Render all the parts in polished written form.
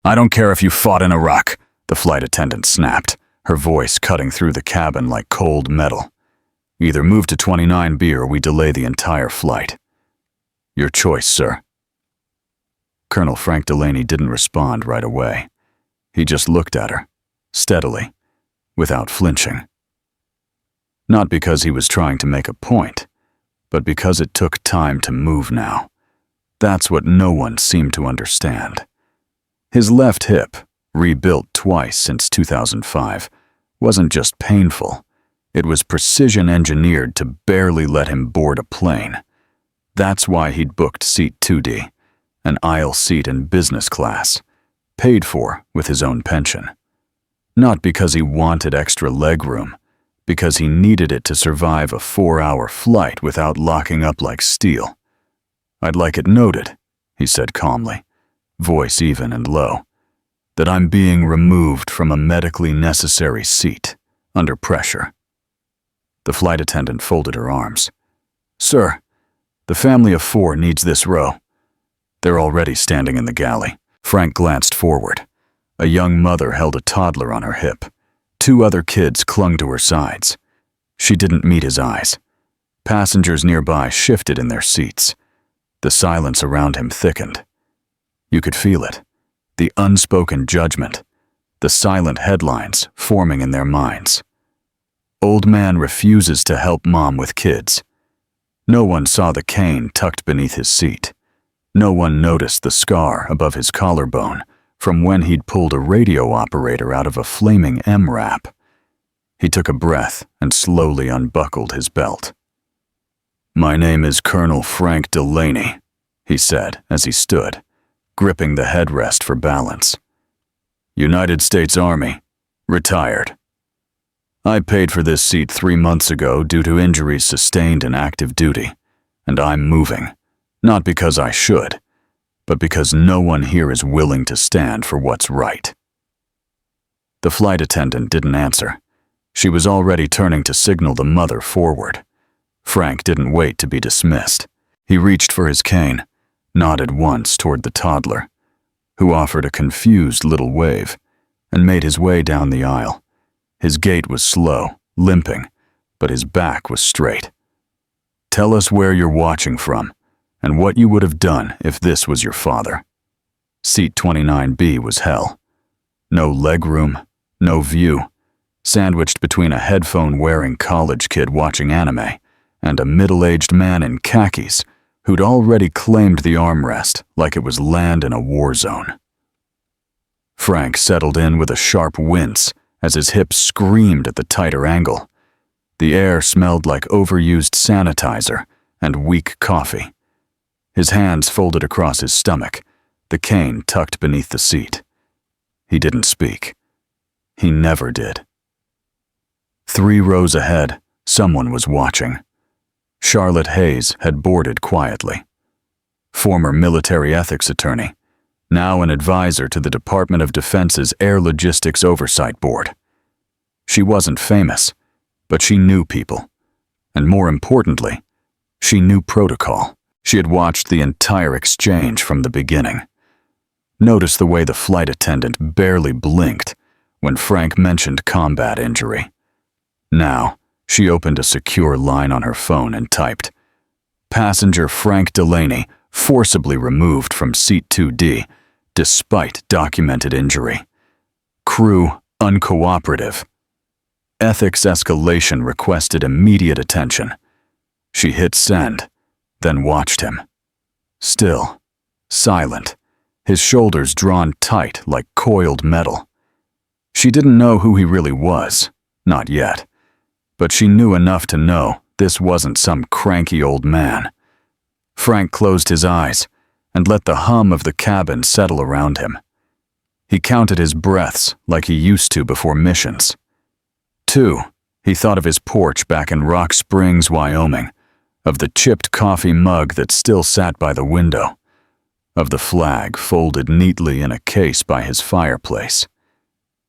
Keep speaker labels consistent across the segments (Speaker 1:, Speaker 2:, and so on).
Speaker 1: I don't care if you fought in Iraq, the flight attendant snapped, her voice cutting through the cabin like cold metal. Either move to 29B or we delay the entire flight. Your choice, sir. Colonel Frank Delaney didn't respond right away. He just looked at her, steadily, without flinching. Not because he was trying to make a point, but because it took time to move now. That's what no one seemed to understand. His left hip, rebuilt twice since 2005, wasn't just painful. It was precision-engineered to barely let him board a plane. That's why he'd booked seat 2D, an aisle seat in business class, paid for with his own pension. Not because he wanted extra legroom, because he needed it to survive a 4-hour flight without locking up like steel. I'd like it noted, he said calmly, voice even and low, that I'm being removed from a medically necessary seat, under pressure. The flight attendant folded her arms. Sir, the family of 4 needs this row. They're already standing in the galley. Frank glanced forward. A young mother held a toddler on her hip. 2 other kids clung to her sides. She didn't meet his eyes. Passengers nearby shifted in their seats. The silence around him thickened. You could feel it. The unspoken judgment. The silent headlines forming in their minds. Old man refuses to help mom with kids. No one saw the cane tucked beneath his seat. No one noticed the scar above his collarbone from when he'd pulled a radio operator out of a flaming MRAP. He took a breath and slowly unbuckled his belt. My name is Colonel Frank Delaney, he said as he stood, gripping the headrest for balance. United States Army, retired. I paid for this seat 3 months ago due to injuries sustained in active duty, and I'm moving, not because I should, but because no one here is willing to stand for what's right. The flight attendant didn't answer. She was already turning to signal the mother forward. Frank didn't wait to be dismissed. He reached for his cane, nodded once toward the toddler, who offered a confused little wave, and made his way down the aisle. His gait was slow, limping, but his back was straight. Tell us where you're watching from, and what you would have done if this was your father. Seat 29B was hell. No legroom, no view, sandwiched between a headphone-wearing college kid watching anime and a middle-aged man in khakis who'd already claimed the armrest like it was land in a war zone. Frank settled in with a sharp wince as his hips screamed at the tighter angle. The air smelled like overused sanitizer and weak coffee. His hands folded across his stomach, the cane tucked beneath the seat. He didn't speak. He never did. 3 rows ahead, someone was watching. Charlotte Hayes had boarded quietly. Former military ethics attorney, now an advisor to the Department of Defense's Air Logistics Oversight Board. She wasn't famous, but she knew people. And more importantly, she knew protocol. She had watched the entire exchange from the beginning. Notice the way the flight attendant barely blinked when Frank mentioned combat injury. Now, she opened a secure line on her phone and typed, Passenger Frank Delaney forcibly removed from seat 2D despite documented injury. Crew uncooperative. Ethics escalation requested immediate attention. She hit send, then watched him. Still, silent, his shoulders drawn tight like coiled metal. She didn't know who he really was, not yet, but she knew enough to know this wasn't some cranky old man. Frank closed his eyes and let the hum of the cabin settle around him. He counted his breaths like he used to before missions. 2, he thought of his porch back in Rock Springs, Wyoming, of the chipped coffee mug that still sat by the window, of the flag folded neatly in a case by his fireplace.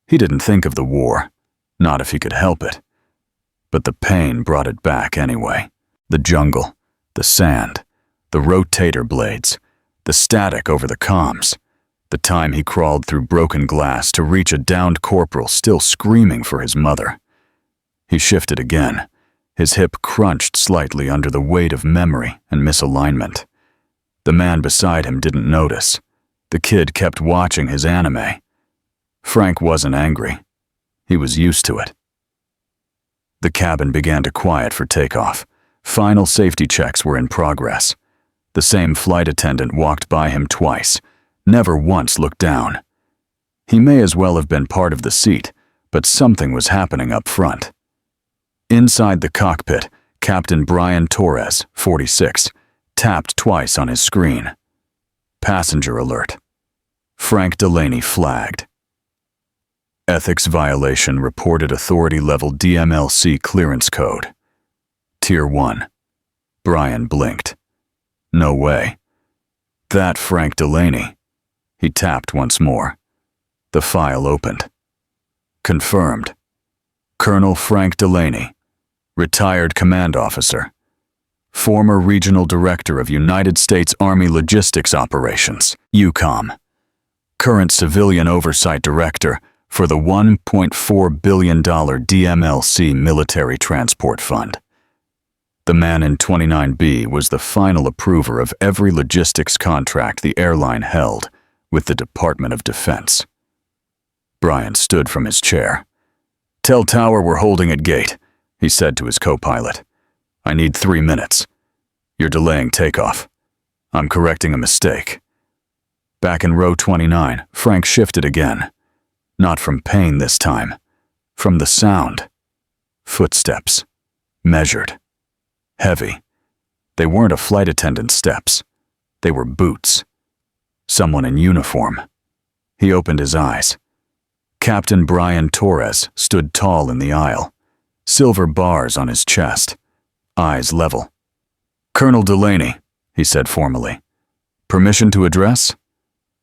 Speaker 1: He didn't think of the war, not if he could help it. But the pain brought it back anyway. The jungle, the sand, the rotator blades, the static over the comms. The time he crawled through broken glass to reach a downed corporal still screaming for his mother. He shifted again. His hip crunched slightly under the weight of memory and misalignment. The man beside him didn't notice. The kid kept watching his anime. Frank wasn't angry. He was used to it. The cabin began to quiet for takeoff. Final safety checks were in progress. The same flight attendant walked by him twice, never once looked down. He may as well have been part of the seat, but something was happening up front. Inside the cockpit, Captain Brian Torres, 46, tapped twice on his screen. Passenger alert. Frank Delaney flagged. Ethics violation reported authority level DMLC clearance code. Tier 1. Brian blinked. No way. That Frank Delaney. He tapped once more. The file opened. Confirmed. Colonel Frank Delaney, retired command officer, former regional director of United States Army Logistics Operations, UCOM, current civilian oversight director for the $1.4 billion DMLC Military Transport Fund. The man in 29B was the final approver of every logistics contract the airline held with the Department of Defense. Brian stood from his chair. "Tell Tower we're holding at gate," he said to his co-pilot. "I need 3 minutes. You're delaying takeoff. I'm correcting a mistake." Back in row 29, Frank shifted again. Not from pain this time. From the sound. Footsteps. Measured. Heavy. They weren't a flight attendant's steps. They were boots. Someone in uniform. He opened his eyes. Captain Brian Torres stood tall in the aisle. Silver bars on his chest. Eyes level. "Colonel Delaney," he said formally. "Permission to address?"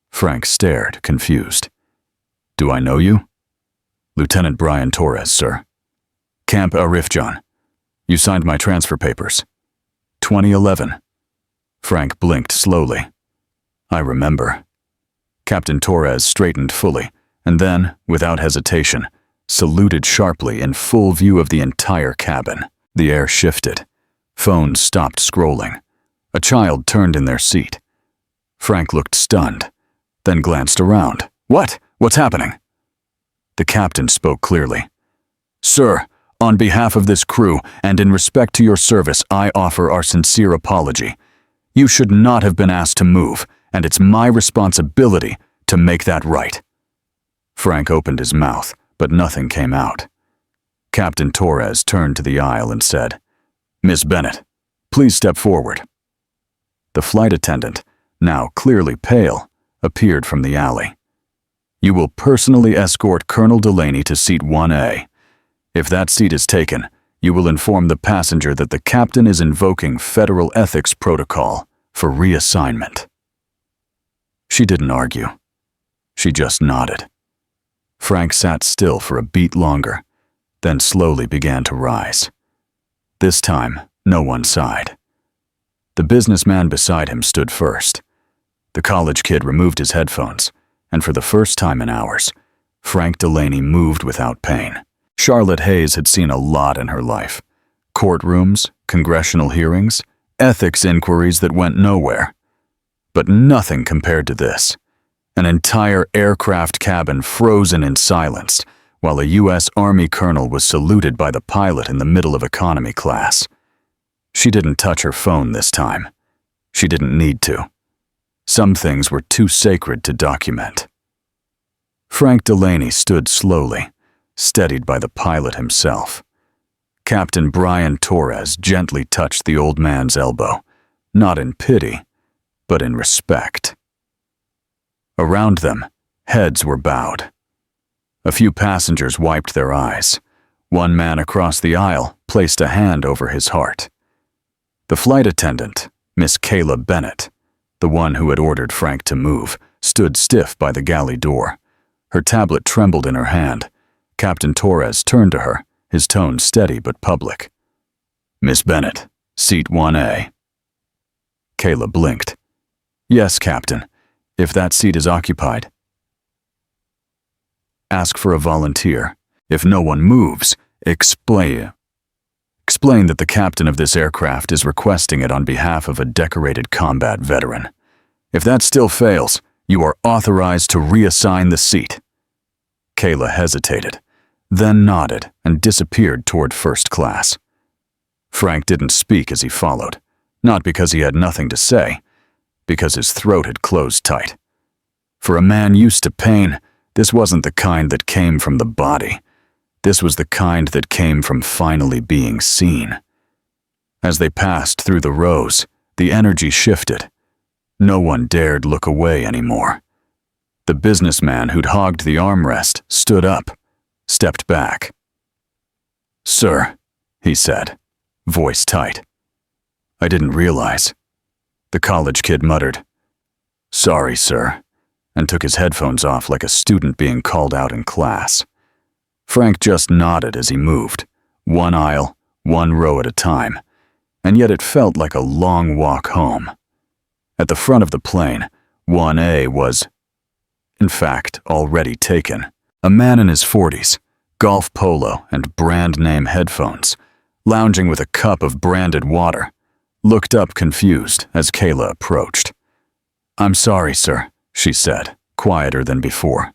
Speaker 1: Frank stared, confused. "Do I know you?" "Lieutenant Brian Torres, sir." "Camp Arifjan. You signed my transfer papers. 2011. Frank blinked slowly. "I remember." Captain Torres straightened fully, and then, without hesitation, saluted sharply in full view of the entire cabin. The air shifted. Phones stopped scrolling. A child turned in their seat. Frank looked stunned, then glanced around. "What? What's happening?" The captain spoke clearly. "Sir, on behalf of this crew and in respect to your service, I offer our sincere apology. You should not have been asked to move, and it's my responsibility to make that right." Frank opened his mouth, but nothing came out. Captain Torres turned to the aisle and said, "Miss Bennett, please step forward." The flight attendant, now clearly pale, appeared from the alley. "You will personally escort Colonel Delaney to seat 1A. If that seat is taken, you will inform the passenger that the captain is invoking federal ethics protocol for reassignment." She didn't argue. She just nodded. Frank sat still for a beat longer, then slowly began to rise. This time, no one sighed. The businessman beside him stood first. The college kid removed his headphones, and for the first time in hours, Frank Delaney moved without pain. Charlotte Hayes had seen a lot in her life. Courtrooms, congressional hearings, ethics inquiries that went nowhere. But nothing compared to this. An entire aircraft cabin frozen in silence, while a U.S. Army colonel was saluted by the pilot in the middle of economy class. She didn't touch her phone this time. She didn't need to. Some things were too sacred to document. Frank Delaney stood slowly, steadied by the pilot himself. Captain Brian Torres gently touched the old man's elbow, not in pity, but in respect. Around them, heads were bowed. A few passengers wiped their eyes. One man across the aisle placed a hand over his heart. The flight attendant, Miss Kayla Bennett, the one who had ordered Frank to move, stood stiff by the galley door. Her tablet trembled in her hand. Captain Torres turned to her, his tone steady but public. "Miss Bennett, seat 1A." Kayla blinked. "Yes, Captain. If that seat is occupied, ask for a volunteer. If no one moves, explain that the captain of this aircraft is requesting it on behalf of a decorated combat veteran. If that still fails, you are authorized to reassign the seat. Kayla hesitated, then nodded and disappeared toward first class. Frank didn't speak as he followed, not because he had nothing to say, because his throat had closed tight. For a man used to pain, this wasn't the kind that came from the body. This was the kind that came from finally being seen. As they passed through the rows, the energy shifted. No one dared look away anymore. The businessman who'd hogged the armrest stood up, stepped back. "Sir," he said, voice tight. "I didn't realize." The college kid muttered, "Sorry, sir," and took his headphones off like a student being called out in class. Frank just nodded as he moved, one aisle, one row at a time, and yet it felt like a long walk home. At the front of the plane, 1A was, in fact, already taken. A man in his 40s, golf polo and brand-name headphones, lounging with a cup of branded water, looked up confused as Kayla approached. "I'm sorry, sir," she said, quieter than before.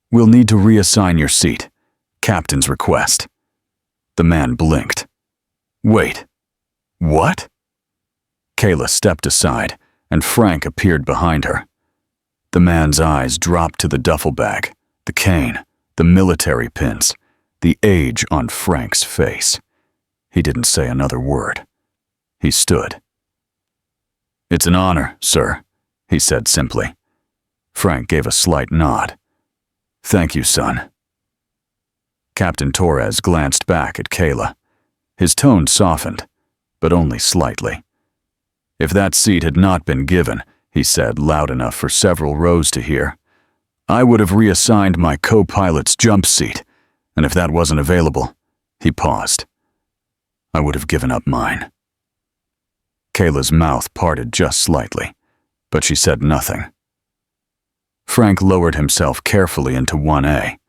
Speaker 1: "We'll need to reassign your seat. Captain's request." The man blinked. "Wait, what?" Kayla stepped aside, and Frank appeared behind her. The man's eyes dropped to the duffel bag, the cane, the military pins, the age on Frank's face. He didn't say another word. He stood. "It's an honor, sir," he said simply. Frank gave a slight nod. "Thank you, son." Captain Torres glanced back at Kayla. His tone softened, but only slightly. "If that seat had not been given," he said loud enough for several rows to hear, "I would have reassigned my co-pilot's jump seat, and if that wasn't available," he paused, "I would have given up mine." Kayla's mouth parted just slightly, but she said nothing. Frank lowered himself carefully into 1A.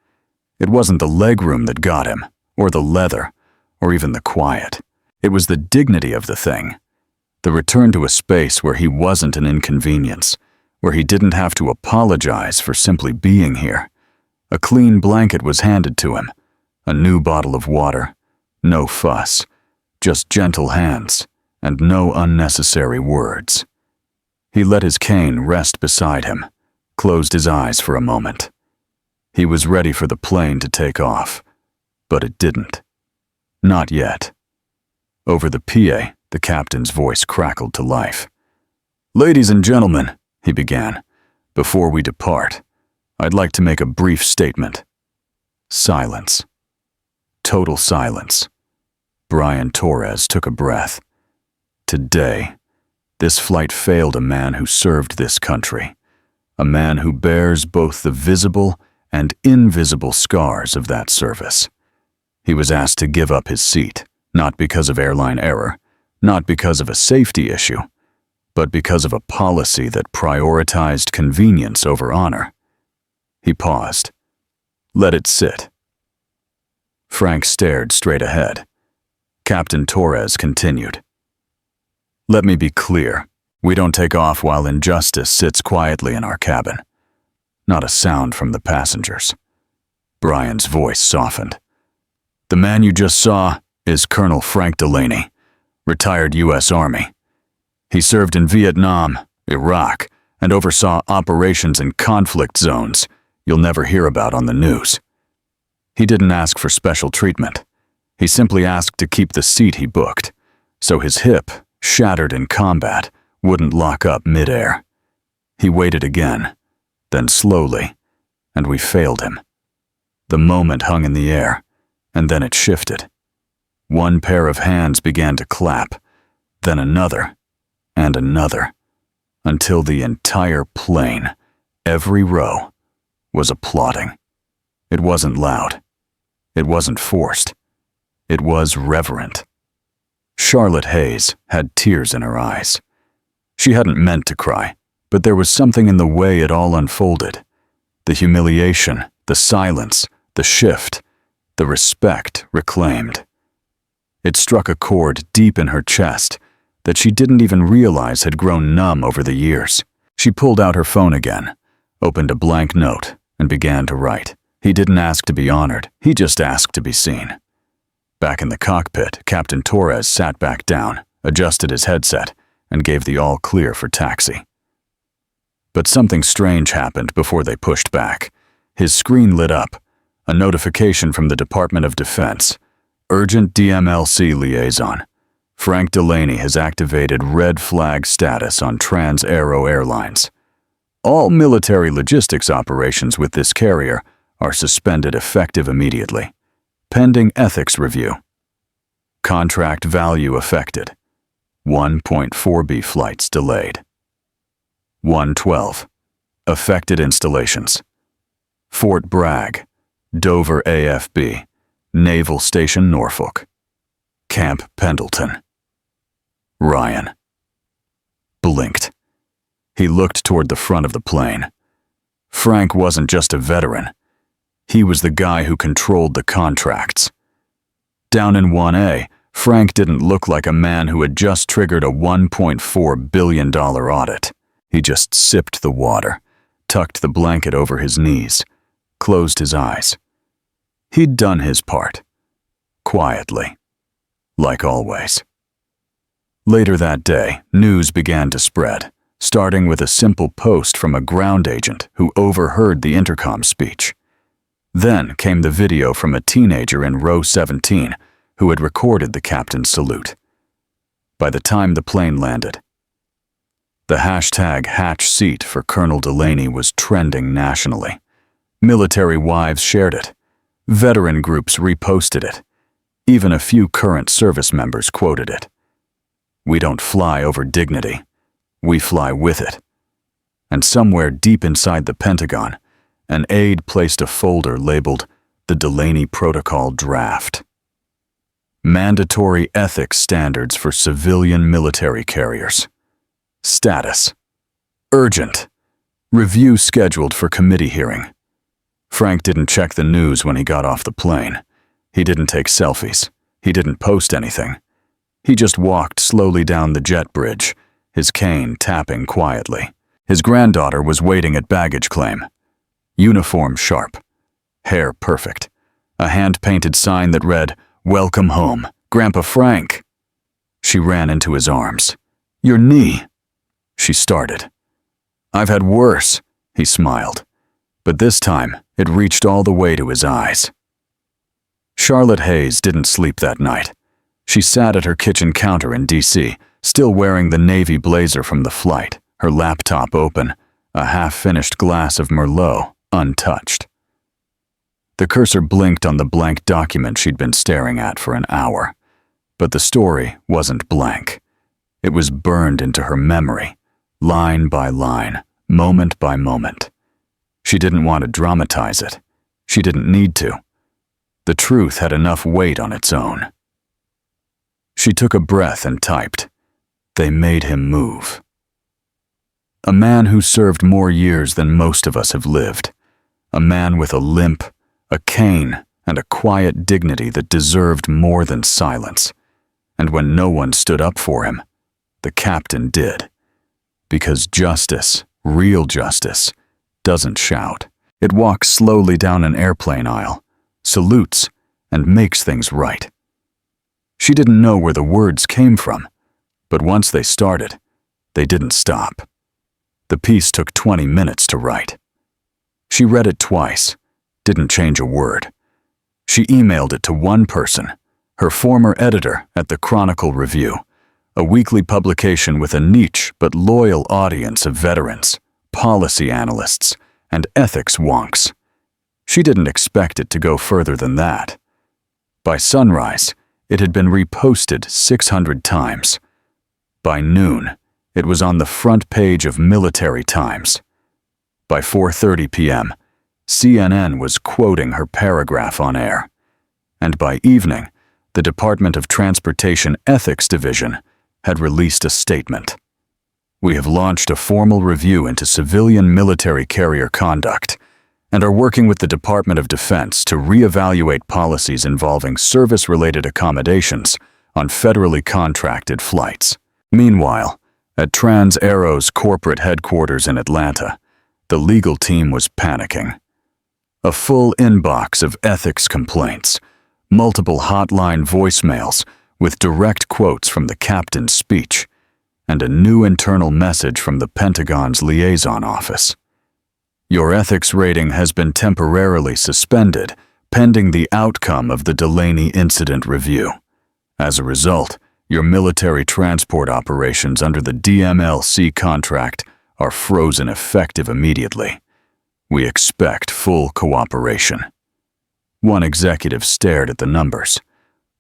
Speaker 1: It wasn't the legroom that got him, or the leather, or even the quiet. It was the dignity of the thing. The return to a space where he wasn't an inconvenience, where he didn't have to apologize for simply being here. A clean blanket was handed to him, a new bottle of water, no fuss, just gentle hands, and no unnecessary words. He let his cane rest beside him, closed his eyes for a moment. He was ready for the plane to take off, but it didn't. Not yet. Over the PA, the captain's voice crackled to life. "Ladies and gentlemen," he began, "before we depart, I'd like to make a brief statement." Silence. Total silence. Brian Torres took a breath. Today, this flight failed a man who served this country, a man who bears both the visible and invisible scars of that service. He was asked to give up his seat, not because of airline error, not because of a safety issue, but because of a policy that prioritized convenience over honor. He paused. "Let it sit." Frank stared straight ahead. Captain Torres continued. "Let me be clear. We don't take off while injustice sits quietly in our cabin. Not a sound from the passengers." Brian's voice softened. "The man you just saw is Colonel Frank Delaney, retired U.S. Army. He served in Vietnam, Iraq, and oversaw operations in conflict zones you'll never hear about on the news. He didn't ask for special treatment. He simply asked to keep the seat he booked, so his hip, shattered in combat, wouldn't lock up midair. He waited again, then slowly, and we failed him. The moment hung in the air, and then it shifted. One pair of hands began to clap, then another, and another, until the entire plane, every row, was applauding. It wasn't loud. It wasn't forced. It was reverent. Charlotte Hayes had tears in her eyes. She hadn't meant to cry, But there was something in the way it all unfolded. The humiliation, the silence, the shift, the respect reclaimed. It struck a chord deep in her chest that she didn't even realize had grown numb over the years. She pulled out her phone again, opened a blank note, and began to write. He didn't ask to be honored, he just asked to be seen. Back in the cockpit, Captain Torres sat back down, adjusted his headset, and gave the all clear for taxi. But something strange happened before they pushed back. His screen lit up, a notification from the Department of Defense. Urgent DMLC liaison. Frank Delaney has activated red flag status on Trans-Aero Airlines. All military logistics operations with this carrier are suspended effective immediately. Pending ethics review. Contract value affected. 1.4B flights delayed. 112. Affected installations. Fort Bragg, Dover AFB, Naval Station Norfolk, Camp Pendleton. Ryan blinked. He looked toward the front of the plane. Frank wasn't just a veteran. He was the guy who controlled the contracts. Down in 1A, Frank didn't look like a man who had just triggered a $1.4 billion audit. He just sipped the water, tucked the blanket over his knees, closed his eyes. He'd done his part. Quietly. Like always. Later that day, news began to spread, starting with a simple post from a ground agent who overheard the intercom speech. Then came the video from a teenager in row 17 who had recorded the captain's salute. By the time the plane landed, the hashtag #HatchSeat for Colonel Delaney was trending nationally. Military wives shared it. Veteran groups reposted it. Even a few current service members quoted it. We don't fly over dignity. We fly with it. And somewhere deep inside the Pentagon, an aide placed a folder labeled the Delaney Protocol Draft. Mandatory ethics standards for civilian military carriers. Status. Urgent. Review scheduled for committee hearing. Frank didn't check the news when he got off the plane. He didn't take selfies. He didn't post anything. He just walked slowly down the jet bridge, his cane tapping quietly. His granddaughter was waiting at baggage claim. Uniform sharp. Hair perfect. A hand-painted sign that read, "Welcome home, Grandpa Frank." She ran into his arms. "Your knee." She started. "I've had worse," he smiled. But this time, it reached all the way to his eyes. Charlotte Hayes didn't sleep that night. She sat at her kitchen counter in D.C., still wearing the navy blazer from the flight, her laptop open, a half-finished glass of Merlot untouched. The cursor blinked on the blank document she'd been staring at for an hour. But the story wasn't blank. It was burned into her memory, line by line, moment by moment. She didn't want to dramatize it. She didn't need to. The truth had enough weight on its own. She took a breath and typed, "They made him move." A man who served more years than most of us have lived. A man with a limp, a cane, and a quiet dignity that deserved more than silence. And when no one stood up for him, the captain did. Because justice, real justice, doesn't shout. It walks slowly down an airplane aisle, salutes, and makes things right. She didn't know where the words came from, but once they started, they didn't stop. The piece took 20 minutes to write. She read it twice, didn't change a word. She emailed it to one person, her former editor at the Chronicle Review, a weekly publication with a niche but loyal audience of veterans, policy analysts, and ethics wonks. She didn't expect it to go further than that. By sunrise, it had been reposted 600 times. By noon, it was on the front page of Military Times. By 4:30 p.m., CNN was quoting her paragraph on air. And by evening, the Department of Transportation Ethics Division had released a statement. We have launched a formal review into civilian military carrier conduct and are working with the Department of Defense to reevaluate policies involving service-related accommodations on federally contracted flights. Meanwhile, at Trans-Aero's corporate headquarters in Atlanta, the legal team was panicking. A full inbox of ethics complaints, multiple hotline voicemails with direct quotes from the captain's speech, and a new internal message from the Pentagon's liaison office. Your ethics rating has been temporarily suspended pending the outcome of the Delaney Incident Review. As a result, your military transport operations under the DMLC contract are frozen effective immediately. We expect full cooperation. One executive stared at the numbers.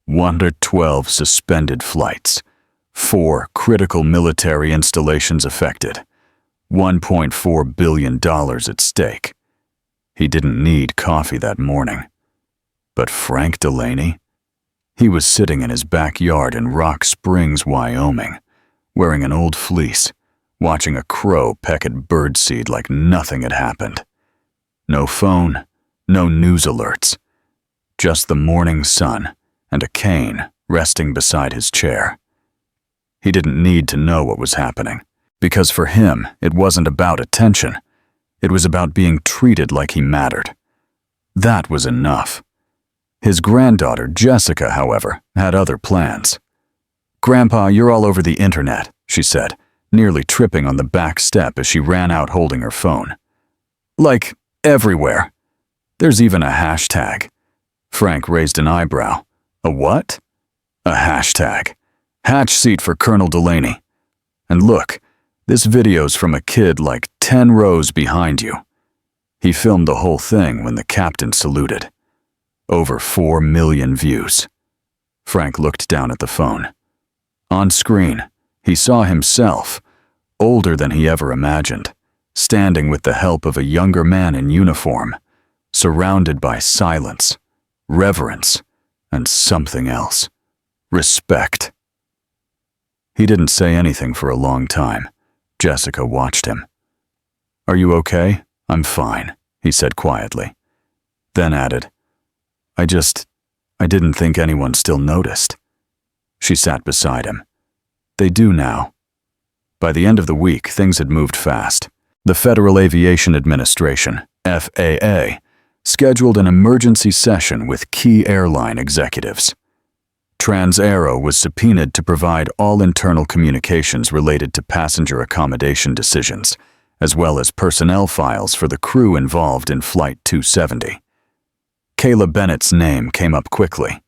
Speaker 1: 112 suspended flights, 4 critical military installations affected, $1.4 billion at stake. He didn't need coffee that morning. But Frank Delaney? He was sitting in his backyard in Rock Springs, Wyoming, wearing an old fleece, watching a crow peck at birdseed like nothing had happened. No phone, no news alerts, just the morning sun and a cane resting beside his chair. He didn't need to know what was happening, because for him it wasn't about attention. It was about being treated like he mattered. That was enough. His granddaughter, Jessica, however, had other plans. "Grandpa, you're all over the internet," she said, nearly tripping on the back step as she ran out holding her phone. "Like, everywhere. There's even a hashtag." Frank raised an eyebrow. "A what?" "A hashtag. Hatch seat for Colonel Delaney. And look, this video's from a kid like 10 rows behind you." He filmed the whole thing when the captain saluted. Over 4 million views. Frank looked down at the phone. On screen, he saw himself, older than he ever imagined, standing with the help of a younger man in uniform, surrounded by silence, reverence, and something else. Respect. He didn't say anything for a long time. Jessica watched him. "Are you okay?" "I'm fine," he said quietly. Then added, I didn't think anyone still noticed." She sat beside him. "They do now." By the end of the week, things had moved fast. The Federal Aviation Administration, FAA, scheduled an emergency session with key airline executives. Trans-Aero was subpoenaed to provide all internal communications related to passenger accommodation decisions, as well as personnel files for the crew involved in Flight 270. Kayla Bennett's name came up quickly.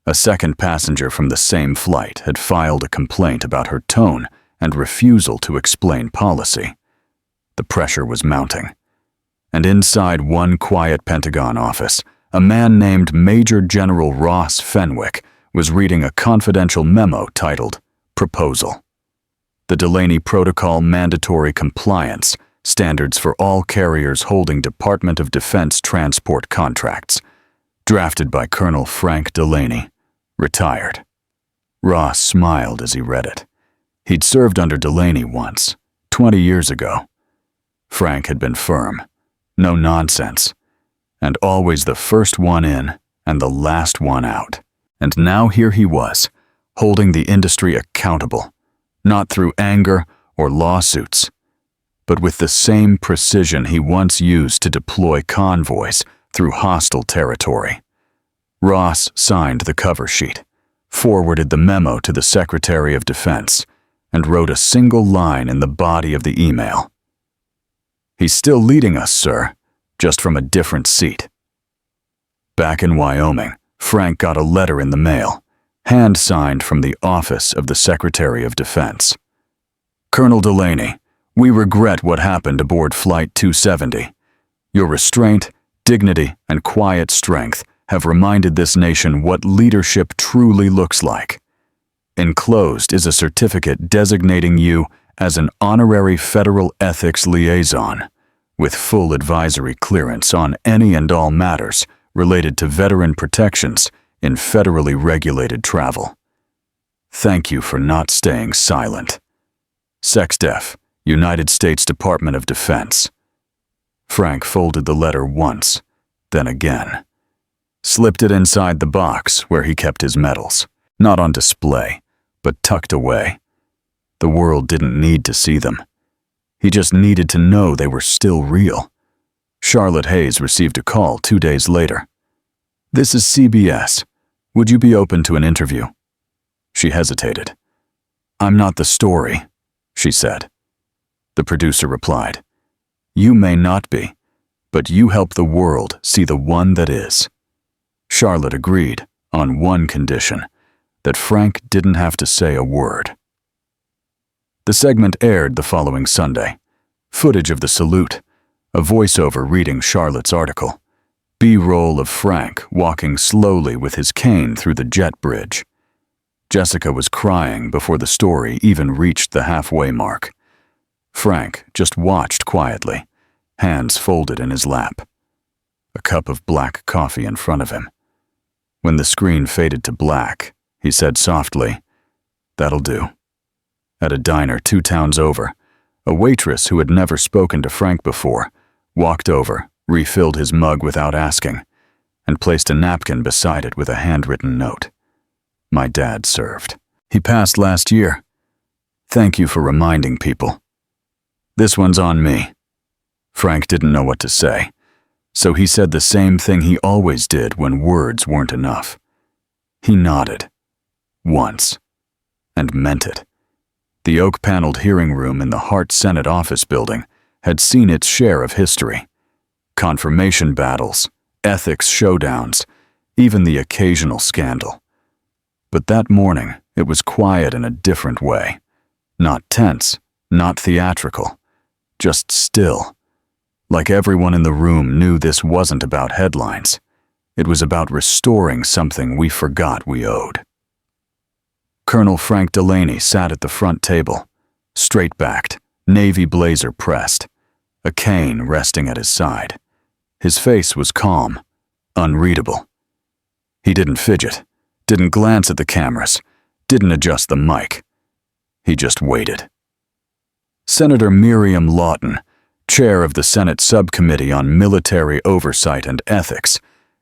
Speaker 1: A second passenger from the same flight had filed a complaint about her tone and refusal to explain policy. The pressure was mounting. And inside one quiet Pentagon office, a man named Major General Ross Fenwick was reading a confidential memo titled Proposal. The Delaney Protocol Mandatory Compliance, Standards for All Carriers Holding Department of Defense Transport Contracts, drafted by Colonel Frank Delaney, retired. Ross smiled as he read it. He'd served under Delaney once, 20 years ago. Frank had been firm, no nonsense, and always the first one in and the last one out. And now here he was, holding the industry accountable, not through anger or lawsuits, but with the same precision he once used to deploy convoys through hostile territory. Ross signed the cover sheet, forwarded the memo to the Secretary of Defense, and wrote a single line in the body of the email. "He's still leading us, sir, just from a different seat." Back in Wyoming, Frank got a letter in the mail, hand-signed from the Office of the Secretary of Defense. "Colonel Delaney, we regret what happened aboard Flight 270. Your restraint, dignity, and quiet strength have reminded this nation what leadership truly looks like. Enclosed is a certificate designating you as an honorary federal ethics liaison, with full advisory clearance on any and all matters related to veteran protections in federally regulated travel. Thank you for not staying silent. SecDef, United States Department of Defense. Frank folded the letter once, then again. Slipped it inside the box where he kept his medals, not on display, but tucked away. The world didn't need to see them. He just needed to know they were still real. Charlotte Hayes received a call 2 days later. "This is CBS. Would you be open to an interview?" She hesitated. "I'm not the story," she said. The producer replied, "You may not be, but you help the world see the one that is." Charlotte agreed on one condition, that Frank didn't have to say a word. The segment aired the following Sunday. Footage of the salute, a voiceover reading Charlotte's article, B-roll of Frank walking slowly with his cane through the jet bridge. Jessica was crying before the story even reached the halfway mark. Frank just watched quietly, hands folded in his lap. A cup of black coffee in front of him. When the screen faded to black, he said softly, "That'll do." At a diner 2 towns over, a waitress who had never spoken to Frank before walked over, refilled his mug without asking, and placed a napkin beside it with a handwritten note. "My dad served. He passed last year. Thank you for reminding people. This one's on me." Frank didn't know what to say, so he said the same thing he always did when words weren't enough. He nodded. Once. And meant it. The oak-paneled hearing room in the Hart Senate office building had seen its share of history. Confirmation battles, ethics showdowns, even the occasional scandal. But that morning, it was quiet in a different way. Not tense, not theatrical, just still. Like everyone in the room knew this wasn't about headlines. It was about restoring something we forgot we owed. Colonel Frank Delaney sat at the front table, straight-backed, navy blazer pressed, a cane resting at his side. His face was calm, unreadable. He didn't fidget, didn't glance at the cameras, didn't adjust the mic. He just waited. Senator Miriam Lawton, chair of the Senate Subcommittee on Military Oversight and Ethics,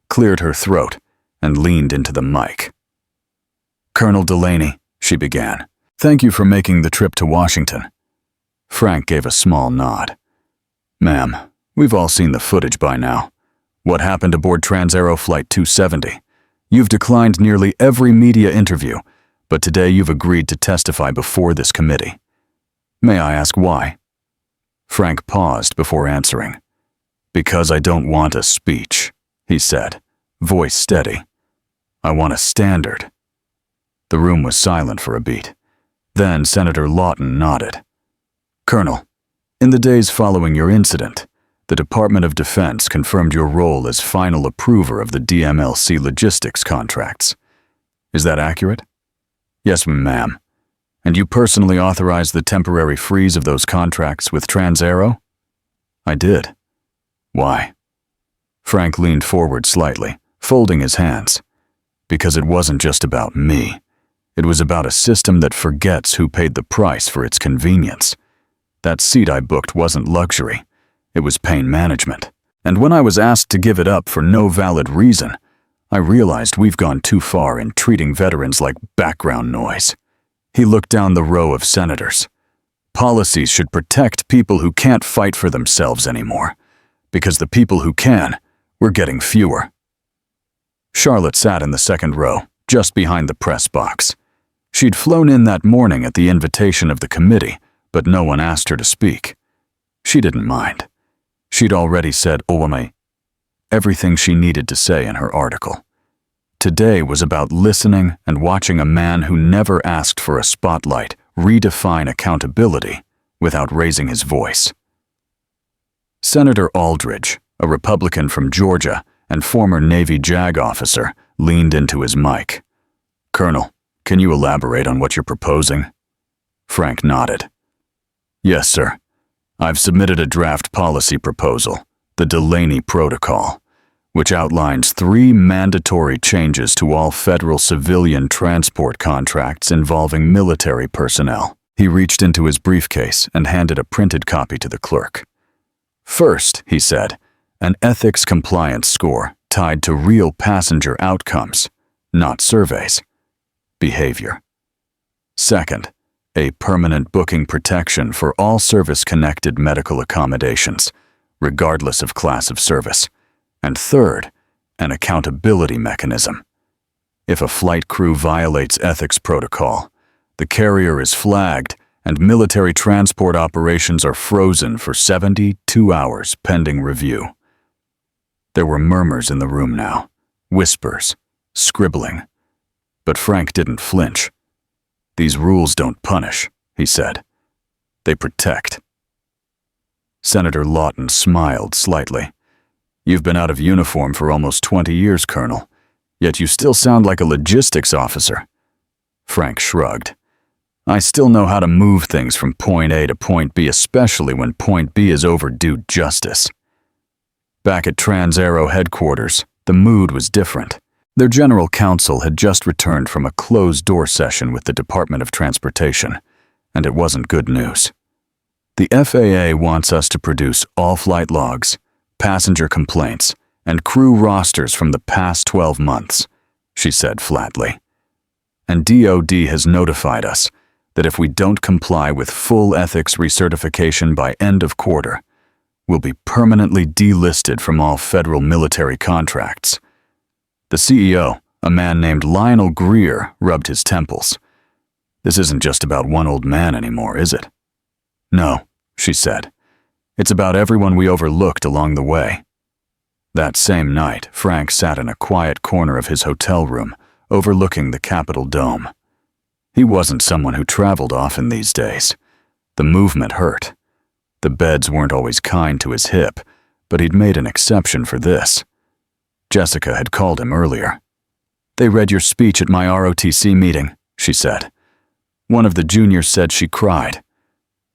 Speaker 1: cleared her throat and leaned into the mic. "Colonel Delaney," she began, "thank you for making the trip to Washington." Frank gave a small nod. "Ma'am, we've all seen the footage by now. What happened aboard Transaero Flight 270? You've declined nearly every media interview, but today you've agreed to testify before this committee. May I ask why?" Frank paused before answering. "Because I don't want a speech," he said, voice steady. "I want a standard." The room was silent for a beat. Then Senator Lawton nodded. "Colonel, in the days following your incident, the Department of Defense confirmed your role as final approver of the DMLC logistics contracts. Is that accurate?" "Yes, ma'am. And you personally authorized the temporary freeze of those contracts with Transaero?" "I did." "Why?" Frank leaned forward slightly, folding his hands. "Because it wasn't just about me. It was about a system that forgets who paid the price for its convenience. That seat I booked wasn't luxury. It was pain management. And when I was asked to give it up for no valid reason, I realized we've gone too far in treating veterans like background noise." He looked down the row of senators. "Policies should protect people who can't fight for themselves anymore, because the people who can, we're getting fewer." Charlotte sat in the second row, just behind the press box. She'd flown in that morning at the invitation of the committee, but no one asked her to speak. She didn't mind. She'd already said everything she needed to say in her article. Today was about listening and watching a man who never asked for a spotlight redefine accountability without raising his voice. Senator Aldridge, a Republican from Georgia and former Navy JAG officer, leaned into his mic. "Colonel, can you elaborate on what you're proposing?" Frank nodded. "Yes, sir. I've submitted a draft policy proposal, the Delaney Protocol, which outlines 3 mandatory changes to all federal civilian transport contracts involving military personnel. He reached into his briefcase and handed a printed copy to the clerk. First, he said, an ethics compliance score tied to real passenger outcomes, not surveys. Behavior. Second, a permanent booking protection for all service-connected medical accommodations, regardless of class of service. And third, an accountability mechanism. If a flight crew violates ethics protocol, the carrier is flagged and military transport operations are frozen for 72 hours pending review. There were murmurs in the room now, whispers, scribbling. But Frank didn't flinch. These rules don't punish, he said. They protect. Senator Lawton smiled slightly. You've been out of uniform for almost 20 years, Colonel, yet you still sound like a logistics officer. Frank shrugged. I still know how to move things from point A to point B, especially when point B is overdue justice. Back at Trans-Aero headquarters, the mood was different. Their general counsel had just returned from a closed-door session with the Department of Transportation, and it wasn't good news. The FAA wants us to produce all flight logs, passenger complaints, and crew rosters from the past 12 months, she said flatly. And DOD has notified us that if we don't comply with full ethics recertification by end of quarter, we'll be permanently delisted from all federal military contracts. The CEO, a man named Lionel Greer, rubbed his temples. This isn't just about one old man anymore, is it? No, she said. It's about everyone we overlooked along the way. That same night, Frank sat in a quiet corner of his hotel room, overlooking the Capitol Dome. He wasn't someone who traveled often these days. The movement hurt. The beds weren't always kind to his hip, but he'd made an exception for this. Jessica had called him earlier. They read your speech at my ROTC meeting, she said. One of the juniors said she cried.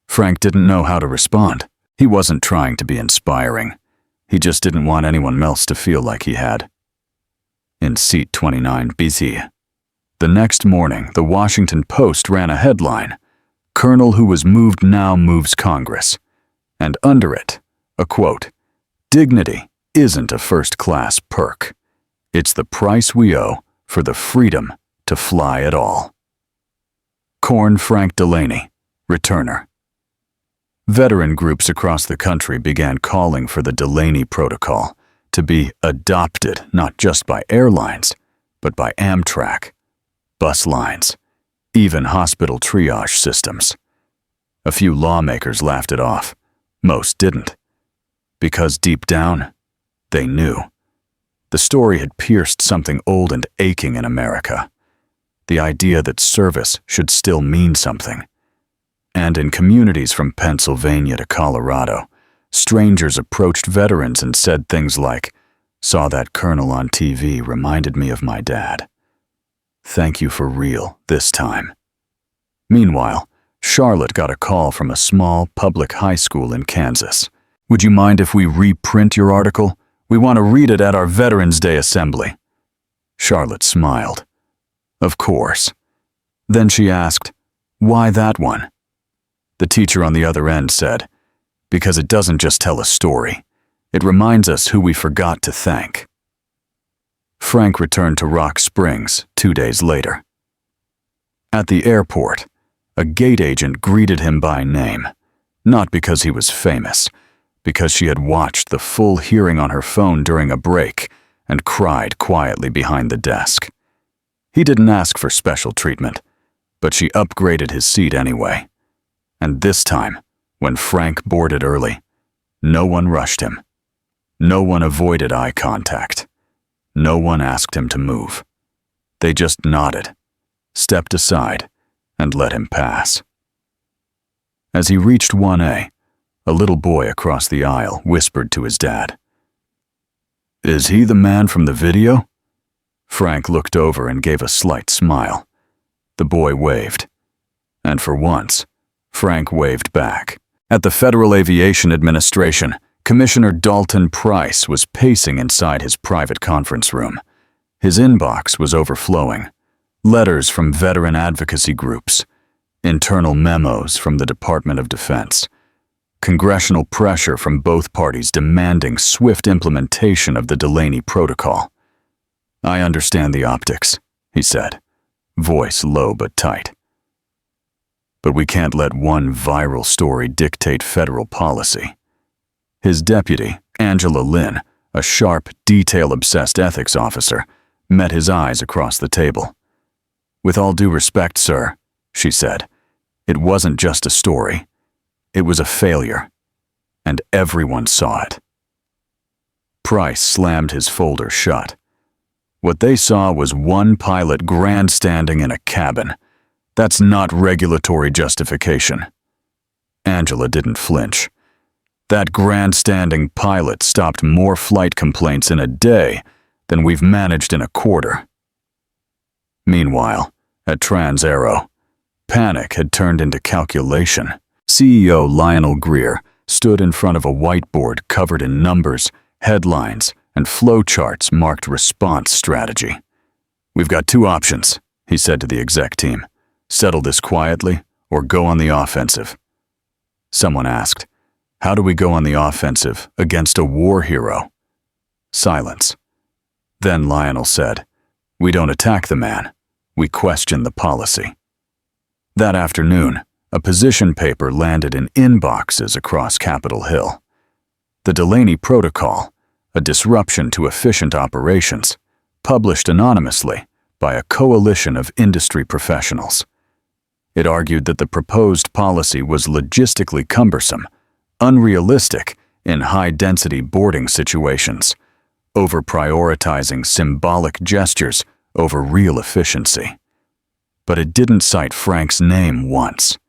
Speaker 1: Frank didn't know how to respond. He wasn't trying to be inspiring. He just didn't want anyone else to feel like he had. In seat 29, busy. The next morning, the Washington Post ran a headline, Colonel who was moved now moves Congress. And under it, a quote, Dignity isn't a first-class perk. It's the price we owe for the freedom to fly at all. Corn Frank Delaney, returner. Veteran groups across the country began calling for the Delaney Protocol to be adopted not just by airlines, but by Amtrak, bus lines, even hospital triage systems. A few lawmakers laughed it off. Most didn't. Because deep down, they knew. The story had pierced something old and aching in America. The idea that service should still mean something. And in communities from Pennsylvania to Colorado, strangers approached veterans and said things like, "Saw that colonel on TV, reminded me of my dad. Thank you for real this time." Meanwhile, Charlotte got a call from a small public high school in Kansas. "Would you mind if we reprint your article? We want to read it at our Veterans Day assembly." Charlotte smiled. Of course. Then she asked, "Why that one?" The teacher on the other end said, "Because it doesn't just tell a story. It reminds us who we forgot to thank." Frank returned to Rock Springs 2 days later. At the airport, a gate agent greeted him by name, not because he was famous, because she had watched the full hearing on her phone during a break and cried quietly behind the desk. He didn't ask for special treatment, but she upgraded his seat anyway. And this time, when Frank boarded early, no one rushed him. No one avoided eye contact. No one asked him to move. They just nodded, stepped aside, and let him pass. As he reached 1A, a little boy across the aisle whispered to his dad, "Is he the man from the video?" Frank looked over and gave a slight smile. The boy waved. And for once, Frank waved back. At the Federal Aviation Administration, Commissioner Dalton Price was pacing inside his private conference room. His inbox was overflowing. Letters from veteran advocacy groups. internal memos from the Department of Defense, congressional pressure from both parties demanding swift implementation of the Delaney Protocol. "I understand the optics," he said, voice low but tight. "But we can't let one viral story dictate federal policy." His deputy, Angela Lynn, a sharp, detail-obsessed ethics officer, met his eyes across the table. "With all due respect, sir," she said, "it wasn't just a story. It was a failure, and everyone saw it." Price slammed his folder shut. What they saw was one pilot grandstanding in a cabin. That's not regulatory justification. Angela didn't flinch. That grandstanding pilot stopped more flight complaints in a day than we've managed in a quarter. Meanwhile, at Trans-Aero, panic had turned into calculation. CEO Lionel Greer stood in front of a whiteboard covered in numbers, headlines, and flowcharts marked response strategy. "We've got two options," he said to the exec team. "Settle this quietly or go on the offensive." Someone asked, "How do we go on the offensive against a war hero?" Silence. Then Lionel said, "We don't attack the man. We question the policy." That afternoon, a position paper landed in inboxes across Capitol Hill. The Delaney Protocol, a disruption to efficient operations, published anonymously by a coalition of industry professionals. It argued that the proposed policy was logistically cumbersome, unrealistic in high-density boarding situations, over-prioritizing symbolic gestures over real efficiency. But it didn't cite Frank's name once.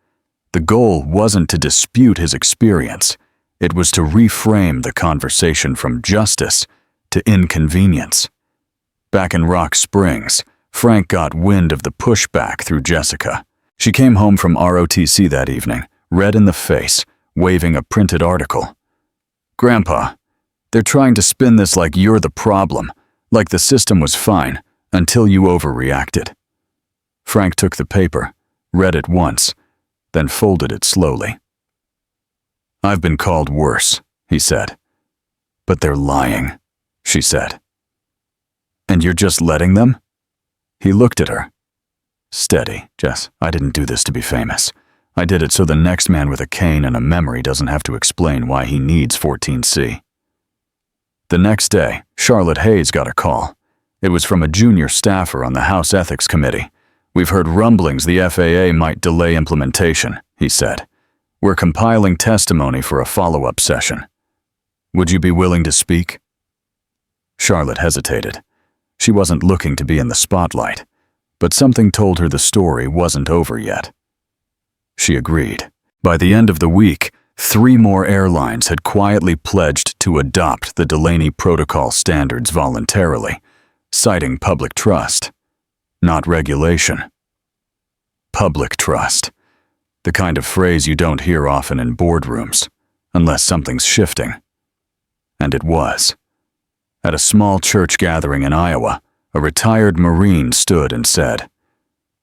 Speaker 1: The goal wasn't to dispute his experience. It was to reframe the conversation from justice to inconvenience. Back in Rock Springs, Frank got wind of the pushback through Jessica. She came home from ROTC that evening, red in the face, waving a printed article. "Grandpa, they're trying to spin this like you're the problem, like the system was fine until you overreacted." Frank took the paper, read it once, then folded it slowly. "I've been called worse," he said. "But they're lying," she said. "And you're just letting them?" He looked at her. "Steady, Jess. I didn't do this to be famous. I did it so the next man with a cane and a memory doesn't have to explain why he needs 14C. The next day, Charlotte Hayes got a call. It was from a junior staffer on the House Ethics Committee. "We've heard rumblings the FAA might delay implementation," he said. "We're compiling testimony for a follow-up session. Would you be willing to speak?" Charlotte hesitated. She wasn't looking to be in the spotlight, but something told her the story wasn't over yet. She agreed. By the end of the week, 3 more airlines had quietly pledged to adopt the Delaney Protocol standards voluntarily, citing public trust, not regulation. Public trust. The kind of phrase you don't hear often in boardrooms, unless something's shifting. And it was. At a small church gathering in Iowa, a retired Marine stood and said,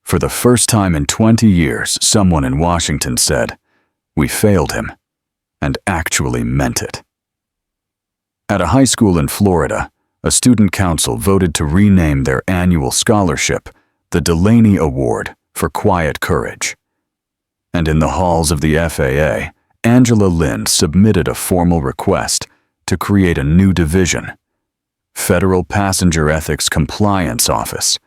Speaker 1: "For the first time in 20 years, someone in Washington said, 'We failed him,' and actually meant it." At a high school in Florida, a student council voted to rename their annual scholarship the Delaney Award for Quiet Courage. And in the halls of the FAA, Angela Lynn submitted a formal request to create a new division, Federal Passenger Ethics Compliance Office,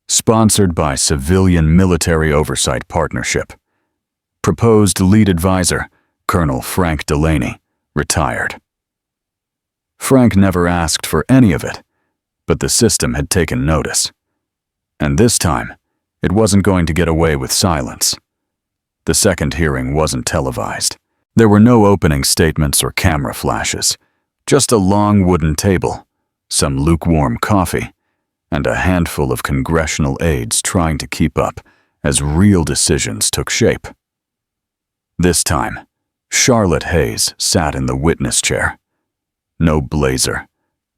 Speaker 1: sponsored by Civilian Military Oversight Partnership. Proposed lead advisor, Colonel Frank Delaney, retired. Frank never asked for any of it, but the system had taken notice. And this time, it wasn't going to get away with silence. The second hearing wasn't televised. There were no opening statements or camera flashes, just a long wooden table, some lukewarm coffee, and a handful of congressional aides trying to keep up as real decisions took shape. This time, Charlotte Hayes sat in the witness chair. No blazer,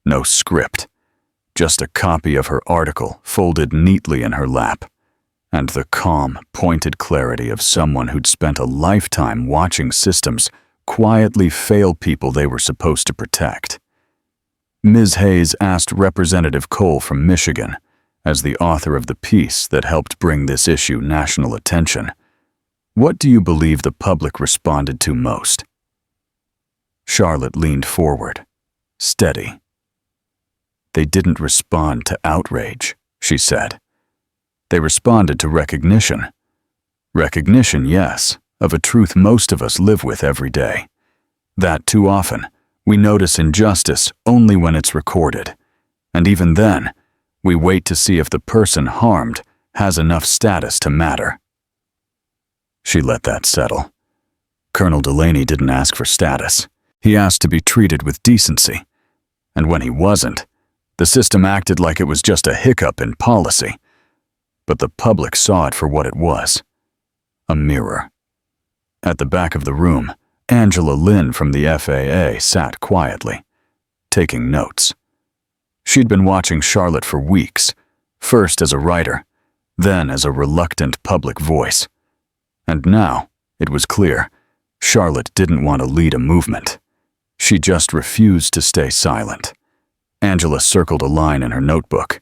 Speaker 1: no script, just a copy of her article folded neatly in her lap, and the calm, pointed clarity of someone who'd spent a lifetime watching systems quietly fail people they were supposed to protect. Ms. Hayes asked Representative Cole from Michigan, as the author of the piece that helped bring this issue national attention, "What do you believe the public responded to most?" Charlotte leaned forward, steady. "They didn't respond to outrage," she said. "They responded to recognition. Recognition, yes, of a truth most of us live with every day. That too often, we notice injustice only when it's recorded, and even then, we wait to see if the person harmed has enough status to matter." She let that settle. Colonel Delaney didn't ask for status. He asked to be treated with decency. And when he wasn't, the system acted like it was just a hiccup in policy. But the public saw it for what it was: a mirror. At the back of the room, Angela Lynn from the FAA sat quietly, taking notes. She'd been watching Charlotte for weeks, first as a writer, then as a reluctant public voice. And now, it was clear, Charlotte didn't want to lead a movement. She just refused to stay silent. Angela circled a line in her notebook.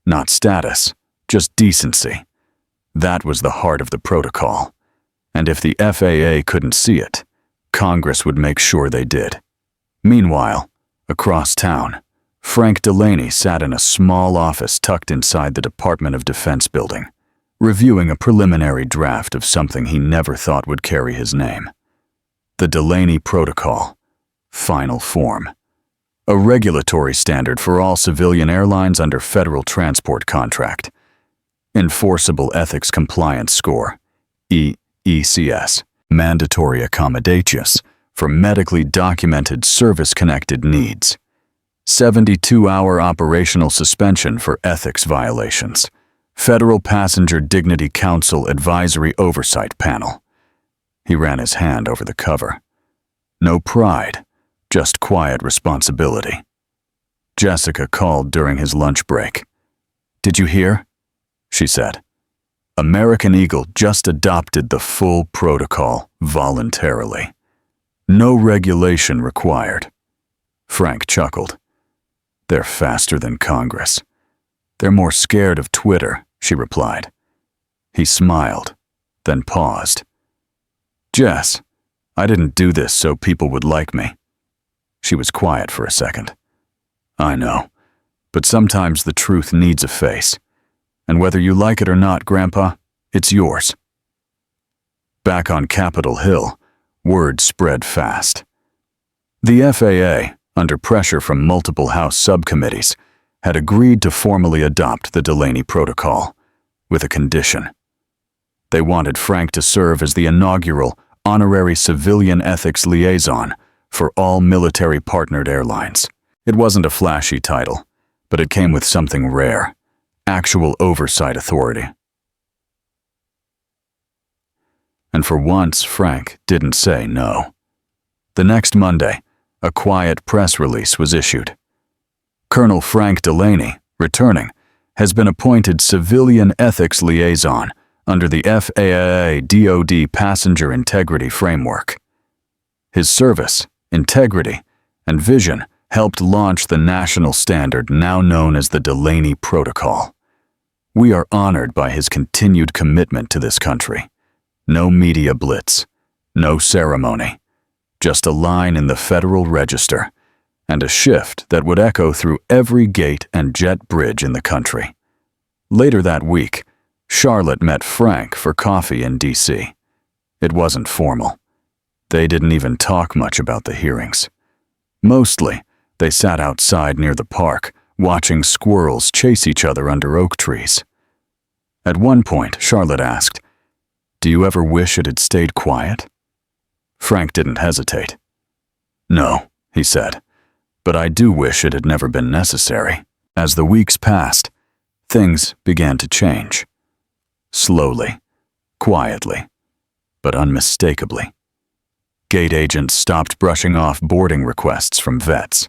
Speaker 1: Not status, just decency. That was the heart of the protocol. And if the FAA couldn't see it, Congress would make sure they did. Meanwhile, across town, Frank Delaney sat in a small office tucked inside the Department of Defense building, reviewing a preliminary draft of something he never thought would carry his name. The Delaney Protocol, final form. A regulatory standard for all civilian airlines under federal transport contract. Enforceable Ethics Compliance Score, ECS. Mandatory accommodations for medically documented service-connected needs. 72-hour operational suspension for ethics violations. Federal Passenger Dignity Council Advisory Oversight Panel. He ran his hand over the cover. No pride, just quiet responsibility. Jessica called during his lunch break. "Did you hear?" she said. American Eagle just adopted the full protocol voluntarily. No regulation required. Frank chuckled. "They're faster than Congress. They're more scared of Twitter," she replied. He smiled, then paused. "Jess, I didn't do this so people would like me." She was quiet for a second. "I know, but sometimes the truth needs a face. And whether you like it or not, Grandpa, it's yours." Back on Capitol Hill, word spread fast. The FAA, under pressure from multiple House subcommittees, had agreed to formally adopt the Delaney Protocol, with a condition. They wanted Frank to serve as the inaugural honorary civilian ethics liaison for all military-partnered airlines. It wasn't a flashy title, but it came with something rare: actual oversight authority. And for once, Frank didn't say no. The next Monday, a quiet press release was issued. Colonel Frank Delaney, returning, has been appointed Civilian Ethics Liaison under the FAA DoD Passenger Integrity Framework. His service, integrity, and vision helped launch the national standard now known as the Delaney Protocol. We are honored by his continued commitment to this country. No media blitz, no ceremony, just a line in the Federal Register, and a shift that would echo through every gate and jet bridge in the country. Later that week, Charlotte met Frank for coffee in D.C. It wasn't formal. They didn't even talk much about the hearings. Mostly, they sat outside near the park, watching squirrels chase each other under oak trees. At one point, Charlotte asked, "Do you ever wish it had stayed quiet?" Frank didn't hesitate. "No," he said, "but I do wish it had never been necessary." As the weeks passed, things began to change. Slowly, quietly, but unmistakably. Gate agents stopped brushing off boarding requests from vets.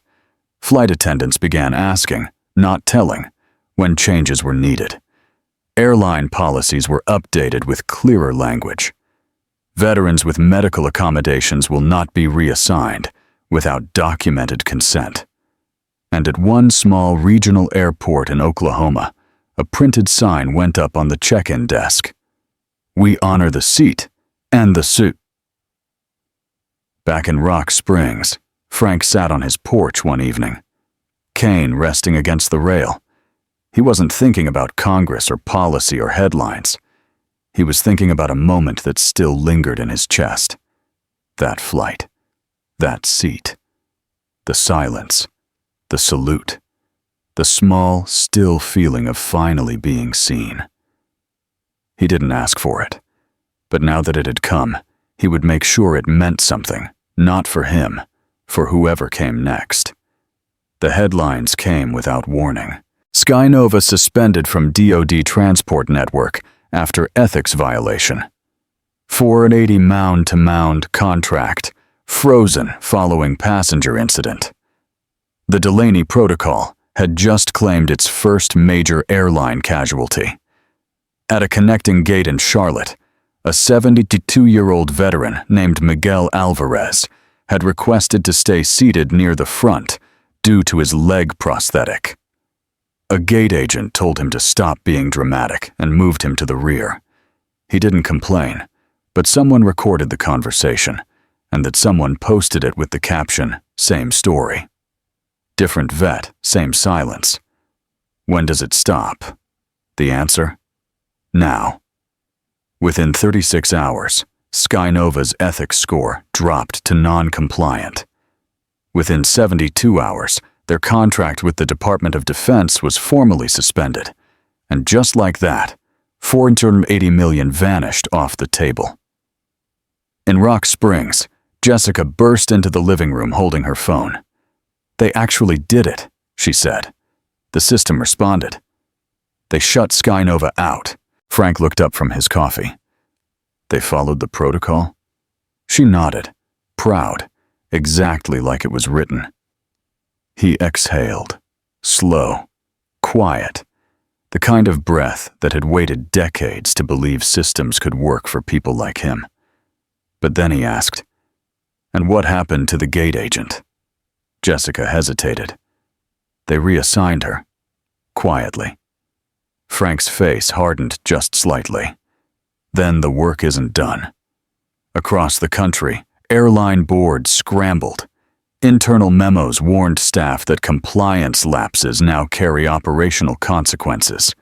Speaker 1: Flight attendants began asking, not telling, when changes were needed. Airline policies were updated with clearer language. Veterans with medical accommodations will not be reassigned without documented consent. And at one small regional airport in Oklahoma, a printed sign went up on the check-in desk. "We honor the seat and the suit." Back in Rock Springs, Frank sat on his porch one evening, cane resting against the rail. He wasn't thinking about Congress or policy or headlines. He was thinking about a moment that still lingered in his chest. That flight, that seat, the silence, the salute, the small, still feeling of finally being seen. He didn't ask for it, but now that it had come, he would make sure it meant something, not for him, for whoever came next. The headlines came without warning. Skynova suspended from DoD Transport Network after ethics violation. 480 mound-to-mound contract, frozen following passenger incident. The Delaney Protocol had just claimed its first major airline casualty. At a connecting gate in Charlotte, a 72-year-old veteran named Miguel Alvarez had requested to stay seated near the front due to his leg prosthetic. A gate agent told him to stop being dramatic and moved him to the rear. He didn't complain, but someone recorded the conversation, and that someone posted it with the caption, "Same story." Different vet, same silence. When does it stop? The answer? Now. Within 36 hours, Skynova's ethics score dropped to non-compliant. Within 72 hours, their contract with the Department of Defense was formally suspended. And just like that, $480 million vanished off the table. In Rock Springs, Jessica burst into the living room holding her phone. "They actually did it," she said. The system responded. "They shut Skynova out." Frank looked up from his coffee. "They followed the protocol?" She nodded, proud, exactly like it was written. He exhaled, slow, quiet, the kind of breath that had waited decades to believe systems could work for people like him. But then he asked, "And what happened to the gate agent?" Jessica hesitated. "They reassigned her," quietly. Frank's face hardened just slightly. "Then the work isn't done." Across the country, airline boards scrambled. Internal memos warned staff that compliance lapses now carry operational consequences.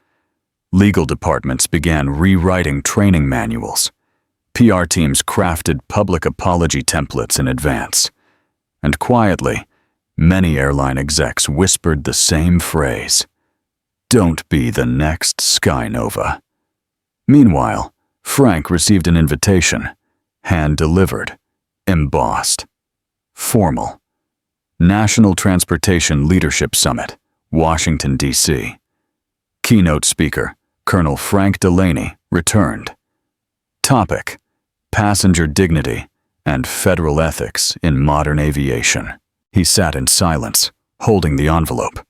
Speaker 1: Legal departments began rewriting training manuals. PR teams crafted public apology templates in advance. And quietly, many airline execs whispered the same phrase: "Don't be the next Skynova." Meanwhile, Frank received an invitation, hand-delivered, embossed, formal. National Transportation Leadership Summit, Washington, D.C. Keynote speaker, Colonel Frank Delaney, returned. Topic: Passenger dignity and federal ethics in modern aviation. He sat in silence, holding the envelope.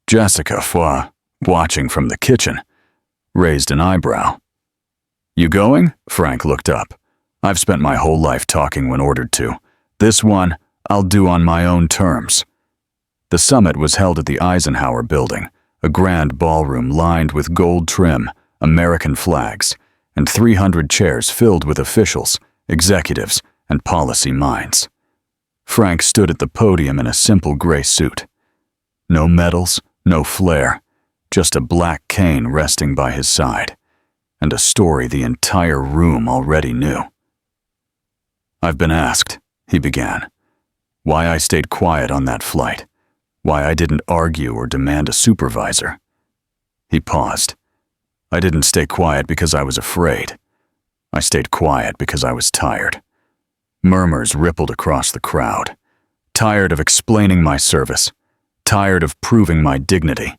Speaker 1: Jessica, watching from the kitchen, raised an eyebrow. "You going?" Frank looked up. "I've spent my whole life talking when ordered to. This one, I'll do on my own terms." The summit was held at the Eisenhower Building, a grand ballroom lined with gold trim, American flags, and 300 chairs filled with officials, executives, and policy minds. Frank stood at the podium in a simple gray suit. No medals, no flair, just a black cane resting by his side, and a story the entire room already knew. "I've been asked," he began, "why I stayed quiet on that flight, why I didn't argue or demand a supervisor." He paused. "I didn't stay quiet because I was afraid. I stayed quiet because I was tired." Murmurs rippled across the crowd. Tired of explaining my service, tired of proving my dignity,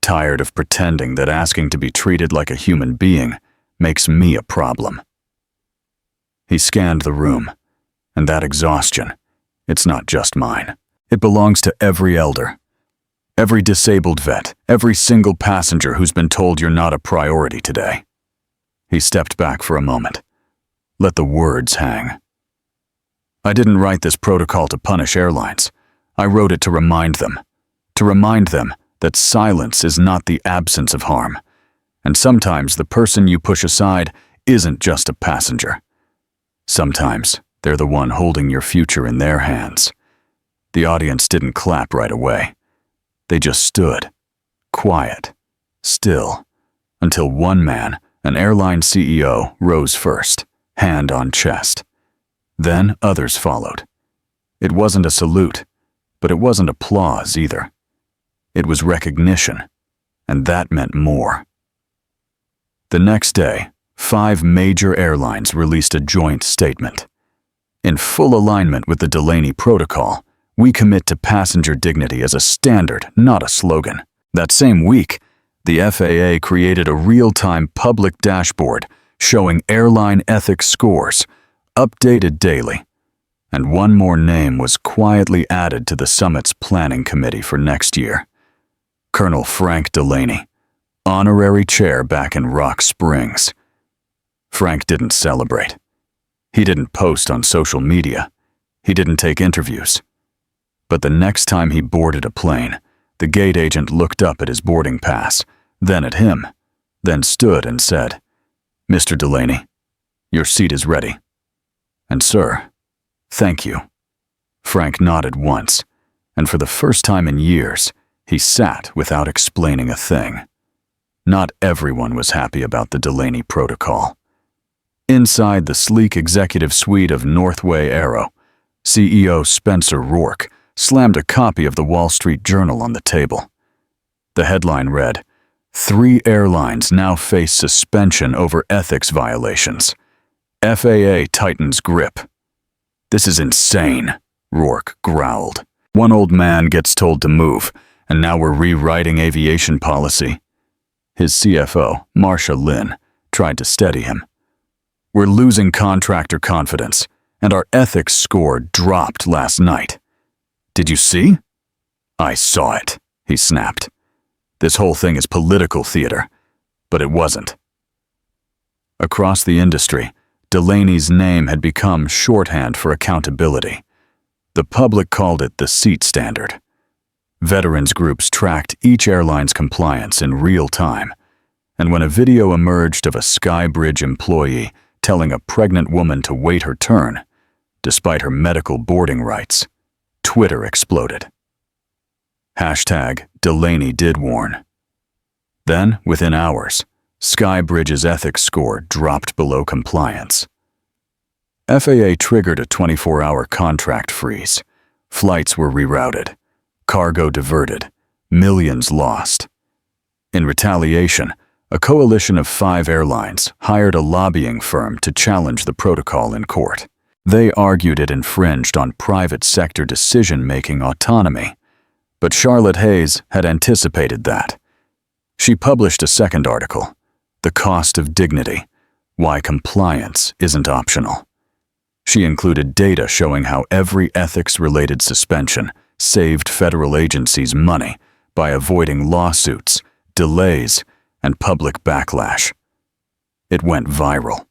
Speaker 1: tired of pretending that asking to be treated like a human being makes me a problem. He scanned the room, and that exhaustion, it's not just mine. It belongs to every elder, Every disabled vet, every single passenger who's been told you're not a priority today. He stepped back for a moment. Let the words hang. I didn't write this protocol to punish airlines. I wrote it to remind them that silence is not the absence of harm. And sometimes the person you push aside isn't just a passenger. Sometimes they're the one holding your future in their hands. The audience didn't clap right away. They just stood, quiet, still, until one man, an airline CEO, rose first, hand on chest. Then others followed. It wasn't a salute, but it wasn't applause either. It was recognition, and that meant more. The next day, 5 major airlines released a joint statement. In full alignment with the Delaney Protocol, we commit to passenger dignity as a standard, not a slogan. That same week, the FAA created a real-time public dashboard showing airline ethics scores, updated daily. And one more name was quietly added to the summit's planning committee for next year. Colonel Frank Delaney, honorary chair back in Rock Springs. Frank didn't celebrate. He didn't post on social media. He didn't take interviews. But the next time he boarded a plane, the gate agent looked up at his boarding pass, then at him, then stood and said, "Mr. Delaney, your seat is ready." And "Sir, thank you." Frank nodded once, and for the first time in years, he sat without explaining a thing. Not everyone was happy about the Delaney Protocol. Inside the sleek executive suite of Northway Aero, CEO Spencer Rourke slammed a copy of the Wall Street Journal on the table. The headline read, "3 airlines now face suspension over ethics violations. FAA tightens grip." "This is insane," Rourke growled. "One old man gets told to move, and now we're rewriting aviation policy." His CFO, Marcia Lynn, tried to steady him. "We're losing contractor confidence, and our ethics score dropped last night." "Did you see?" "I saw it," he snapped. "This whole thing is political theater." But it wasn't. Across the industry, Delaney's name had become shorthand for accountability. The public called it the seat standard. Veterans groups tracked each airline's compliance in real time, and when a video emerged of a Skybridge employee telling a pregnant woman to wait her turn, despite her medical boarding rights, Twitter exploded. #Delaney did warn. Then, within hours, Skybridge's ethics score dropped below compliance. FAA triggered a 24-hour contract freeze. Flights were rerouted, cargo diverted, millions lost. In retaliation, a coalition of 5 airlines hired a lobbying firm to challenge the protocol in court. They argued it infringed on private sector decision-making autonomy, but Charlotte Hayes had anticipated that. She published a second article, "The Cost of Dignity: Why Compliance Isn't Optional." She included data showing how every ethics-related suspension saved federal agencies money by avoiding lawsuits, delays, and public backlash. It went viral.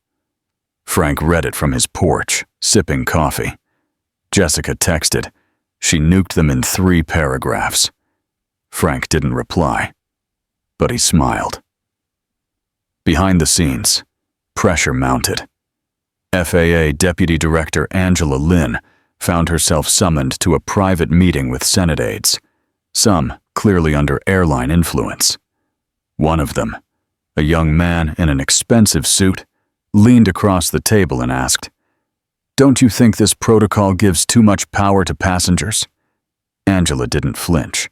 Speaker 1: Frank read it from his porch, sipping coffee. Jessica texted. She nuked them in 3 paragraphs. Frank didn't reply, but he smiled. Behind the scenes, pressure mounted. FAA Deputy Director Angela Lynn found herself summoned to a private meeting with Senate aides, some clearly under airline influence. One of them, a young man in an expensive suit, leaned across the table and asked, "Don't you think this protocol gives too much power to passengers?" Angela didn't flinch.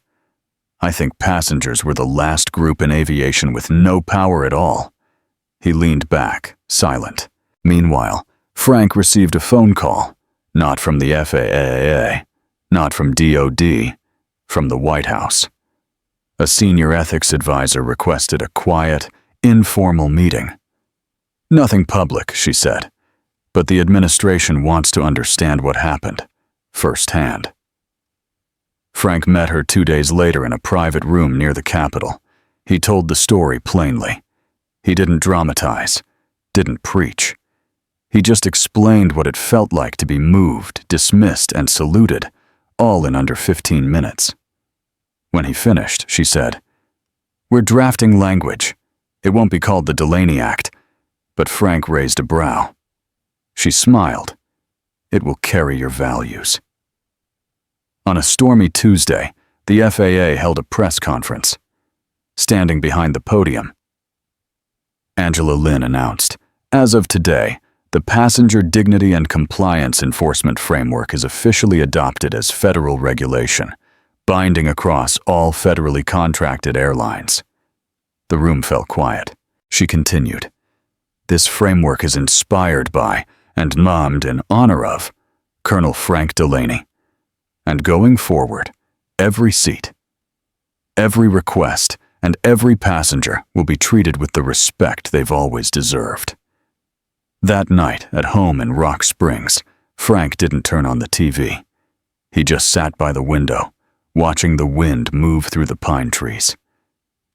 Speaker 1: "I think passengers were the last group in aviation with no power at all." He leaned back, silent. Meanwhile, Frank received a phone call, not from the FAA, not from DOD, from the White House. A senior ethics advisor requested a quiet, informal meeting. "Nothing public," she said, "but the administration wants to understand what happened, firsthand." Frank met her 2 days later in a private room near the Capitol. He told the story plainly. He didn't dramatize, didn't preach. He just explained what it felt like to be moved, dismissed, and saluted, all in under 15 minutes. When he finished, she said, "We're drafting language. It won't be called the Delaney Act." But Frank raised a brow. She smiled. "It will carry your values." On a stormy Tuesday, the FAA held a press conference. Standing behind the podium, Angela Lin announced, "As of today, the Passenger Dignity and Compliance Enforcement Framework is officially adopted as federal regulation, binding across all federally contracted airlines." The room fell quiet. She continued, "This framework is inspired by and named in honor of Colonel Frank Delaney. And going forward, every seat, every request, and every passenger will be treated with the respect they've always deserved." That night, at home in Rock Springs, Frank didn't turn on the TV. He just sat by the window, watching the wind move through the pine trees.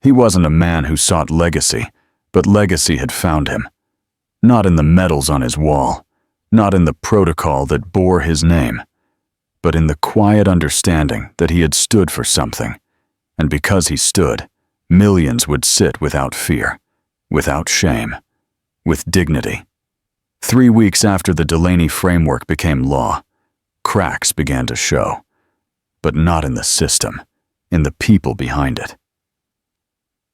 Speaker 1: He wasn't a man who sought legacy, but legacy had found him. Not in the medals on his wall, not in the protocol that bore his name, but in the quiet understanding that he had stood for something, and because he stood, millions would sit without fear, without shame, with dignity. 3 weeks after the Delaney framework became law, cracks began to show, but not in the system, in the people behind it.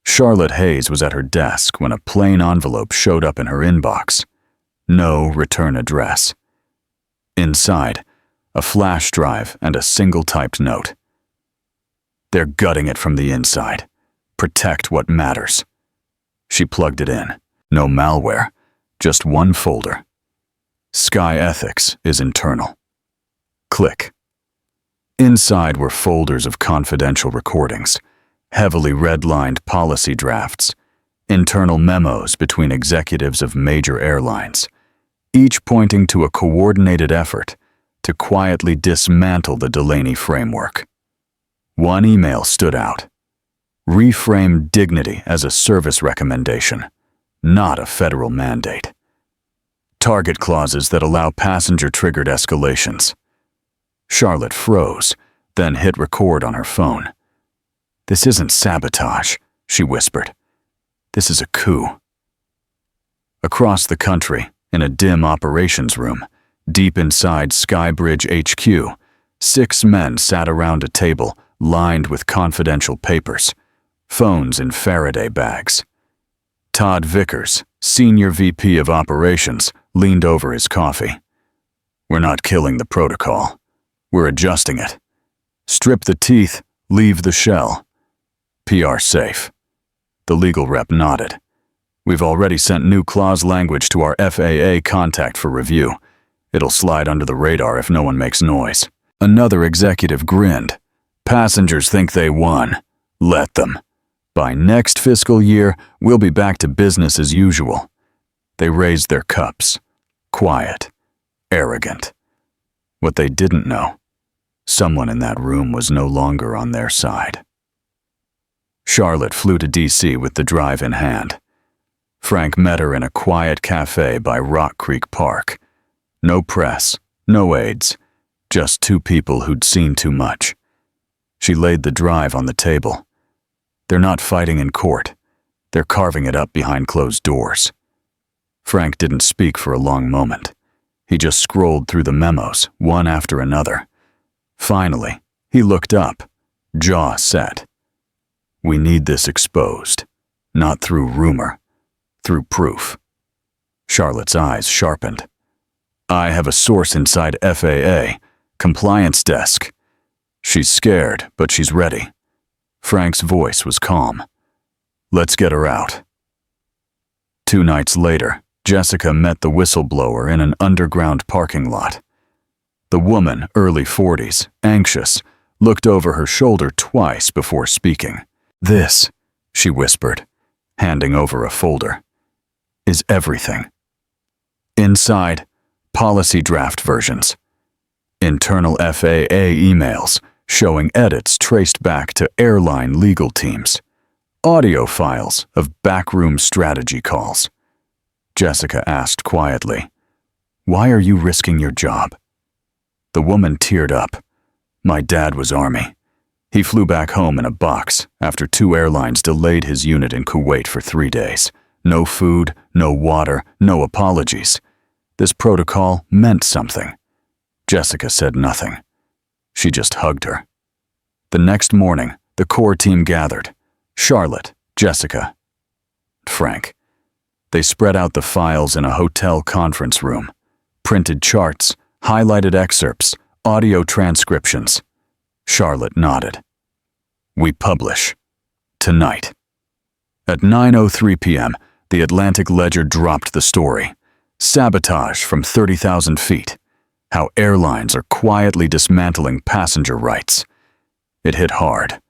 Speaker 1: Charlotte Hayes was at her desk when a plain envelope showed up in her inbox. No return address. Inside, a flash drive and a single-typed note. "They're gutting it from the inside. Protect what matters." She plugged it in. No malware, just one folder. Sky Ethics is internal. Click. Inside were folders of confidential recordings, heavily red-lined policy drafts, internal memos between executives of major airlines, each pointing to a coordinated effort to quietly dismantle the Delaney framework. One email stood out. Reframe dignity as a service recommendation, not a federal mandate. Target clauses that allow passenger-triggered escalations. Charlotte froze, then hit record on her phone. "This isn't sabotage," she whispered. "This is a coup." Across the country, in a dim operations room, deep inside Skybridge HQ, 6 men sat around a table lined with confidential papers, phones in Faraday bags. Todd Vickers, Senior VP of Operations, leaned over his coffee. "We're not killing the protocol. We're adjusting it. Strip the teeth, leave the shell. PR safe." The legal rep nodded. "We've already sent new clause language to our FAA contact for review. It'll slide under the radar if no one makes noise." Another executive grinned. "Passengers think they won. Let them. By next fiscal year, we'll be back to business as usual." They raised their cups. Quiet. Arrogant. What they didn't know, someone in that room was no longer on their side. Charlotte flew to D.C. with the drive in hand. Frank met her in a quiet cafe by Rock Creek Park. No press, no aides, just 2 people who'd seen too much. She laid the drive on the table. They're not fighting in court. They're carving it up behind closed doors. Frank didn't speak for a long moment. He just scrolled through the memos, one after another. Finally, he looked up, jaw set. "We need this exposed, not through rumor, through proof." Charlotte's eyes sharpened. "I have a source inside FAA, compliance desk." She's scared, but she's ready. Frank's voice was calm. "Let's get her out." 2 nights later, Jessica met the whistleblower in an underground parking lot. The woman, early 40s, anxious, looked over her shoulder twice before speaking. "This," she whispered, handing over a folder, "is everything." Inside, policy draft versions, internal FAA emails, showing edits traced back to airline legal teams, audio files of backroom strategy calls. Jessica asked quietly, "Why are you risking your job?" The woman teared up. "My dad was Army. He flew back home in a box after 2 airlines delayed his unit in Kuwait for 3 days. No food, no water, no apologies. This protocol meant something." Jessica said nothing. She just hugged her. The next morning, the core team gathered. Charlotte, Jessica, Frank. They spread out the files in a hotel conference room. Printed charts, highlighted excerpts, audio transcriptions. Charlotte nodded. "We publish. Tonight." At 9:03 p.m., the Atlantic Ledger dropped the story. Sabotage from 30,000 feet. How airlines are quietly dismantling passenger rights. It hit hard.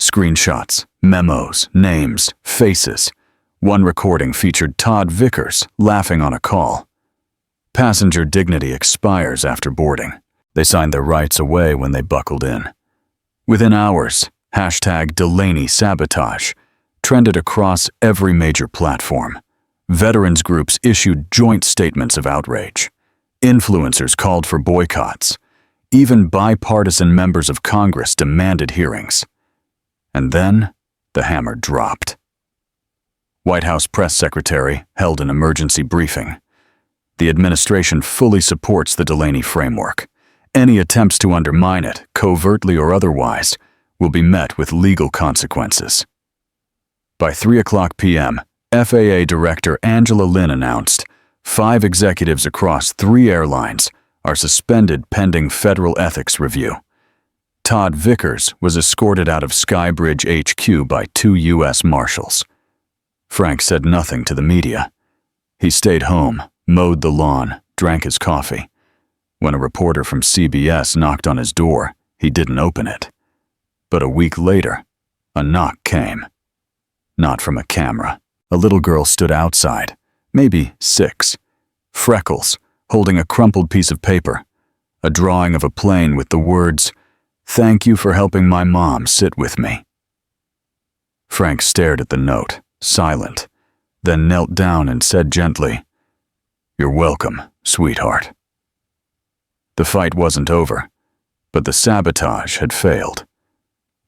Speaker 1: Screenshots, memos, names, faces. One recording featured Todd Vickers laughing on a call. Passenger dignity expires after boarding. They signed their rights away when they buckled in. Within hours, #DelaneySabotage trended across every major platform. Veterans groups issued joint statements of outrage. Influencers called for boycotts. Even bipartisan members of Congress demanded hearings. And then, the hammer dropped. White House press secretary held an emergency briefing. The administration fully supports the Delaney framework. Any attempts to undermine it, covertly or otherwise, will be met with legal consequences. By 3:00 p.m., FAA Director Angela Lin announced 5 executives across 3 airlines are suspended pending federal ethics review. Todd Vickers was escorted out of Skybridge HQ by 2 U.S. Marshals. Frank said nothing to the media. He stayed home, mowed the lawn, drank his coffee. When a reporter from CBS knocked on his door, he didn't open it. But a week later, a knock came. Not from a camera. A little girl stood outside, maybe 6. Freckles, holding a crumpled piece of paper. A drawing of a plane with the words, "Thank you for helping my mom sit with me." Frank stared at the note, silent, then knelt down and said gently, "You're welcome, sweetheart." The fight wasn't over, but the sabotage had failed.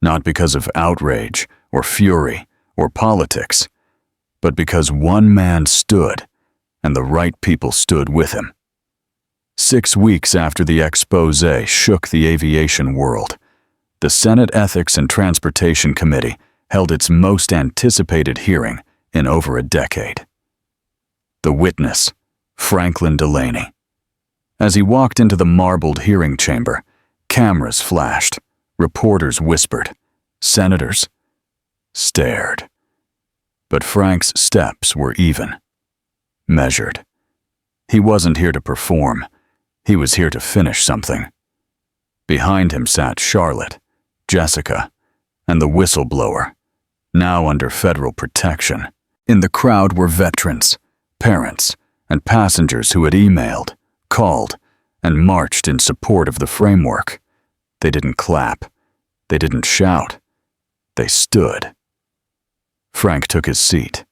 Speaker 1: Not because of outrage or fury or politics, but because one man stood, and the right people stood with him. 6 weeks after the expose shook the aviation world, the Senate Ethics and Transportation Committee held its most anticipated hearing in over a decade. The witness, Franklin Delaney. As he walked into the marbled hearing chamber, cameras flashed, reporters whispered, senators stared. But Frank's steps were even, measured. He wasn't here to perform. He was here to finish something. Behind him sat Charlotte, Jessica, and the whistleblower, now under federal protection. In the crowd were veterans, parents, and passengers who had emailed, called, and marched in support of the framework. They didn't clap. They didn't shout. They stood. Frank took his seat.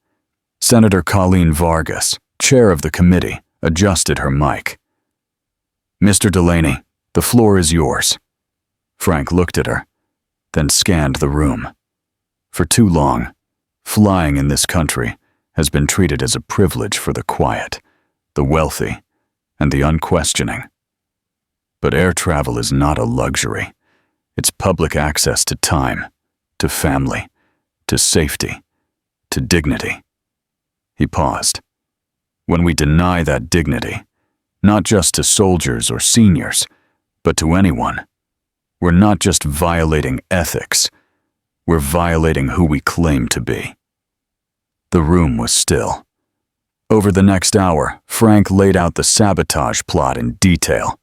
Speaker 1: Senator Colleen Vargas, chair of the committee, adjusted her mic. "Mr. Delaney, the floor is yours." Frank looked at her, then scanned the room. For too long, flying in this country has been treated as a privilege for the quiet, the wealthy, and the unquestioning. But air travel is not a luxury. It's public access to time, to family, to safety, to dignity. He paused. When we deny that dignity, not just to soldiers or seniors, but to anyone, we're not just violating ethics, we're violating who we claim to be. The room was still. Over the next hour, Frank laid out the sabotage plot in detail.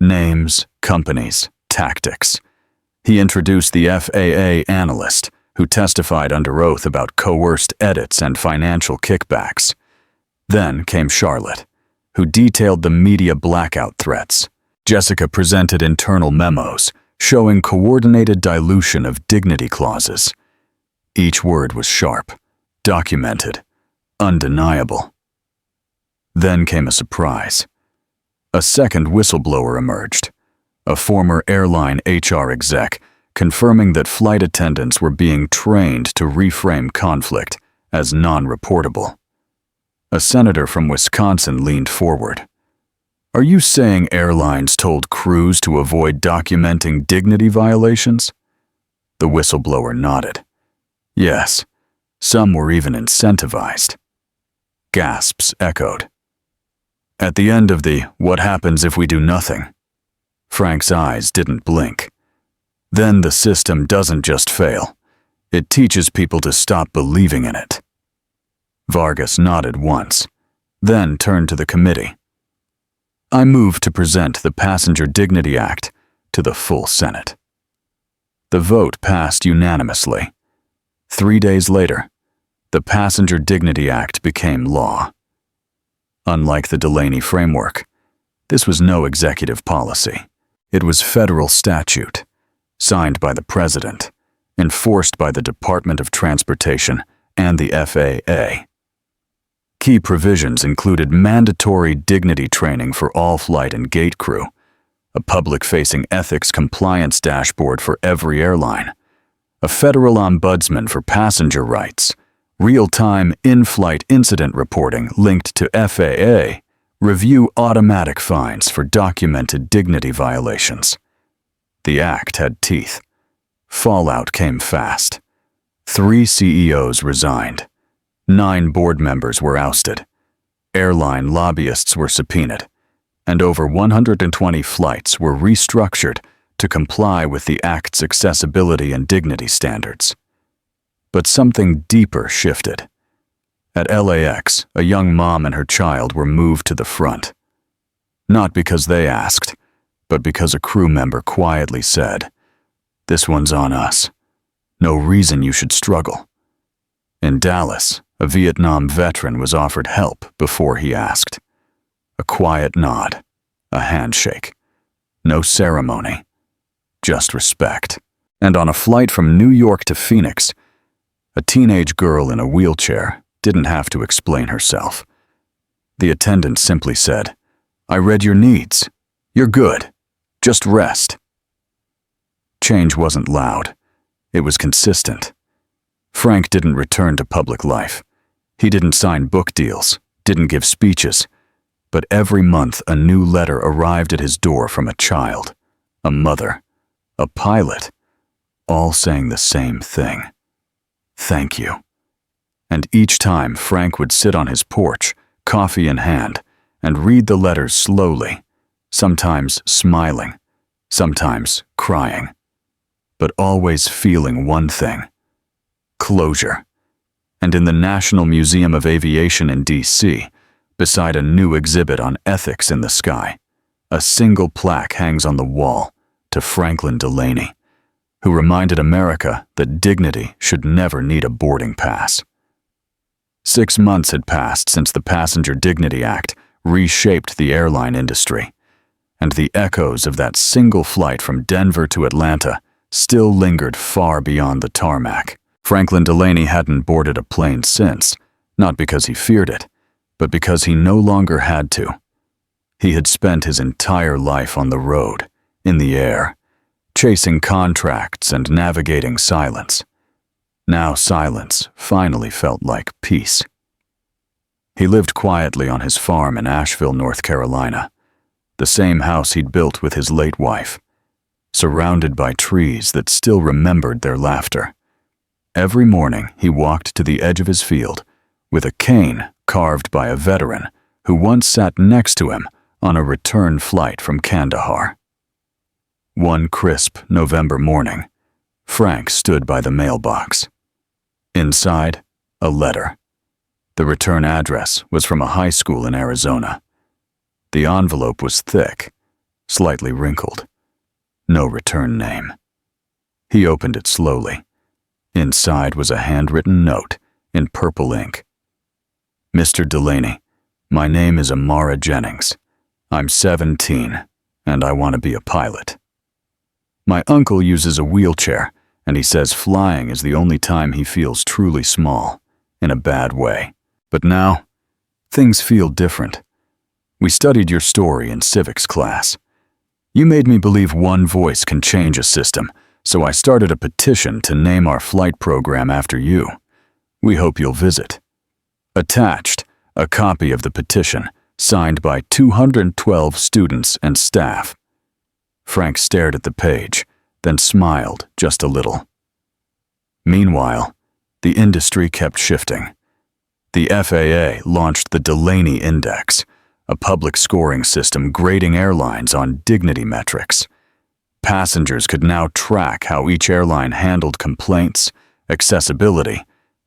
Speaker 1: Names, companies, tactics. He introduced the FAA analyst, who testified under oath about coerced edits and financial kickbacks. Then came Charlotte, who detailed the media blackout threats. Jessica presented internal memos, showing coordinated dilution of dignity clauses. Each word was sharp, documented, undeniable. Then came a surprise. A second whistleblower emerged, a former airline HR exec, confirming that flight attendants were being trained to reframe conflict as non-reportable. A senator from Wisconsin leaned forward. "Are you saying airlines told crews to avoid documenting dignity violations?" The whistleblower nodded. Yes, some were even incentivized. Gasps echoed. At the end of the "what happens if we do nothing?" Frank's eyes didn't blink. Then the system doesn't just fail. It teaches people to stop believing in it. Vargas nodded once, then turned to the committee. "I move to present the Passenger Dignity Act to the full Senate." The vote passed unanimously. 3 days later, the Passenger Dignity Act became law. Unlike the Delaney framework, this was no executive policy. It was federal statute, signed by the President, enforced by the Department of Transportation and the FAA. Key provisions included mandatory dignity training for all flight and gate crew, a public-facing ethics compliance dashboard for every airline, a federal ombudsman for passenger rights, real-time in-flight incident reporting linked to FAA, review automatic fines for documented dignity violations. The act had teeth. Fallout came fast. 3 CEOs resigned. 9 board members were ousted. Airline lobbyists were subpoenaed, and over 120 flights were restructured to comply with the Act's accessibility and dignity standards. But something deeper shifted. At LAX, a young mom and her child were moved to the front. Not because they asked, but because a crew member quietly said, "This one's on us. No reason you should struggle." In Dallas, a Vietnam veteran was offered help before he asked. A quiet nod, a handshake. No ceremony, just respect. And on a flight from New York to Phoenix, a teenage girl in a wheelchair didn't have to explain herself. The attendant simply said, "I read your needs. You're good. Just rest." Change wasn't loud. It was consistent. Frank didn't return to public life. He didn't sign book deals, didn't give speeches. But every month a new letter arrived at his door from a child, a mother, a pilot, all saying the same thing. Thank you. And each time Frank would sit on his porch, coffee in hand, and read the letters slowly, sometimes smiling, sometimes crying, but always feeling one thing: closure. And in the National Museum of Aviation in D.C., beside a new exhibit on ethics in the sky, a single plaque hangs on the wall to Franklin Delaney, who reminded America that dignity should never need a boarding pass. 6 months had passed since the Passenger Dignity Act reshaped the airline industry, and the echoes of that single flight from Denver to Atlanta still lingered far beyond the tarmac. Franklin Delaney hadn't boarded a plane since, not because he feared it, but because he no longer had to. He had spent his entire life on the road, in the air, chasing contracts and navigating silence. Now silence finally felt like peace. He lived quietly on his farm in Asheville, North Carolina, the same house he'd built with his late wife, surrounded by trees that still remembered their laughter. Every morning he walked to the edge of his field with a cane carved by a veteran who once sat next to him on a return flight from Kandahar. One crisp November morning, Frank stood by the mailbox. Inside, a letter. The return address was from a high school in Arizona. The envelope was thick, slightly wrinkled. No return name. He opened it slowly. Inside was a handwritten note in purple ink. "Mr. Delaney, my name is Amara Jennings. I'm 17, and I want to be a pilot." My uncle uses a wheelchair, and he says flying is the only time he feels truly small, in a bad way. But now, things feel different. We studied your story in civics class. You made me believe one voice can change a system, so I started a petition to name our flight program after you. We hope you'll visit. Attached, a copy of the petition, signed by 212 students and staff. Frank stared at the page, then smiled just a little. Meanwhile, the industry kept shifting. The FAA launched the Delaney Index, a public scoring system grading airlines on dignity metrics. Passengers could now track how each airline handled complaints, accessibility,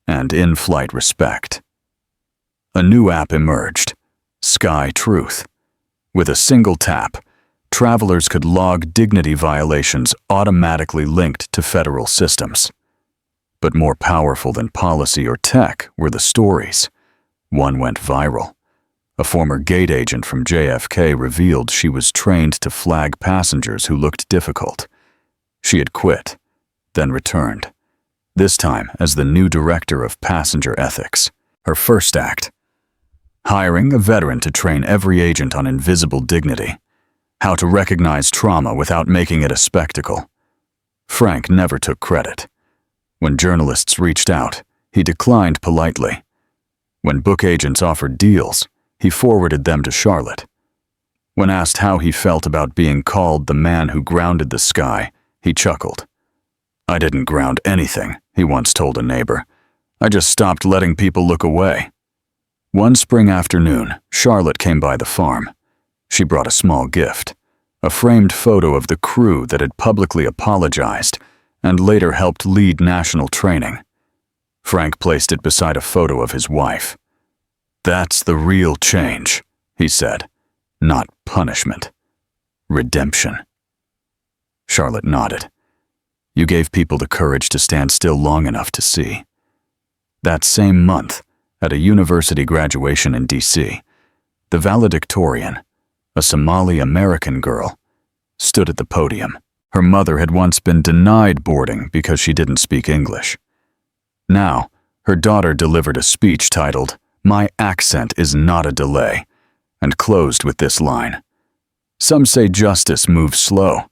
Speaker 1: and in-flight respect. A new app emerged, Sky Truth. With a single tap, travelers could log dignity violations automatically linked to federal systems. But more powerful than policy or tech were the stories. One went viral. A former gate agent from JFK revealed she was trained to flag passengers who looked difficult. She had quit, then returned, this time as the new director of passenger ethics. Her first act: hiring a veteran to train every agent on invisible dignity, how to recognize trauma without making it a spectacle. Frank never took credit. When journalists reached out, he declined politely. When book agents offered deals, he forwarded them to Charlotte. When asked how he felt about being called the man who grounded the sky, he chuckled. "I didn't ground anything," he once told a neighbor. "I just stopped letting people look away." One spring afternoon, Charlotte came by the farm. She brought a small gift, a framed photo of the crew that had publicly apologized and later helped lead national training. Frank placed it beside a photo of his wife. "That's the real change," he said. "Not punishment. Redemption." Charlotte nodded. "You gave people the courage to stand still long enough to see." That same month, at a university graduation in D.C., the valedictorian, a Somali-American girl, stood at the podium. Her mother had once been denied boarding because she didn't speak English. Now, her daughter delivered a speech titled, "My Accent is Not a Delay," and closed with this line: "Some say justice moves slow,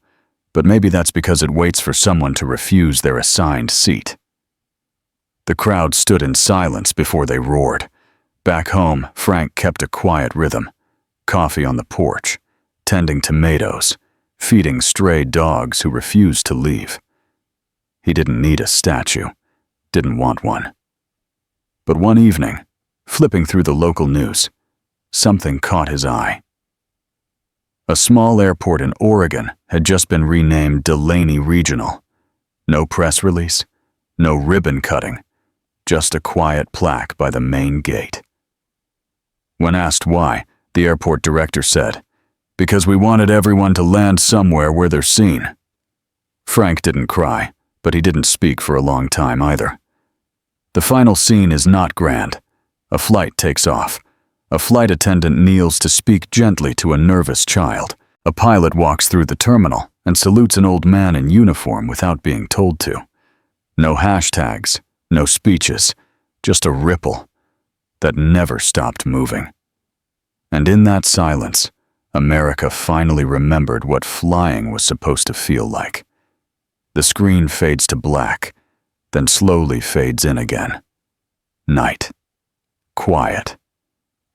Speaker 1: but maybe that's because it waits for someone to refuse their assigned seat." The crowd stood in silence before they roared. Back home, Frank kept a quiet rhythm: coffee on the porch, tending tomatoes, feeding stray dogs who refused to leave. He didn't need a statue, didn't want one. But one evening, flipping through the local news, something caught his eye. A small airport in Oregon had just been renamed Delaney Regional. No press release, no ribbon cutting, just a quiet plaque by the main gate. When asked why, the airport director said, "Because we wanted everyone to land somewhere where they're seen." Frank didn't cry, but he didn't speak for a long time either. The final scene is not grand. A flight takes off. A flight attendant kneels to speak gently to a nervous child. A pilot walks through the terminal and salutes an old man in uniform without being told to. No hashtags, no speeches, just a ripple that never stopped moving. And in that silence, America finally remembered what flying was supposed to feel like. The screen fades to black, then slowly fades in again. Night. Quiet.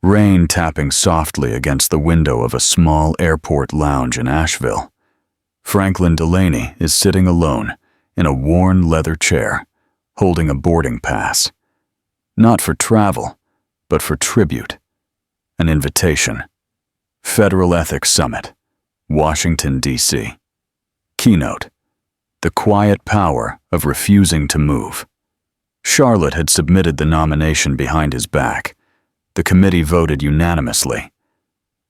Speaker 1: Rain tapping softly against the window of a small airport lounge in Asheville. Franklin Delaney is sitting alone in a worn leather chair, holding a boarding pass. Not for travel, but for tribute. An invitation. Federal Ethics Summit, Washington, D.C. Keynote: The quiet power of refusing to move. Charlotte had submitted the nomination behind his back. The committee voted unanimously.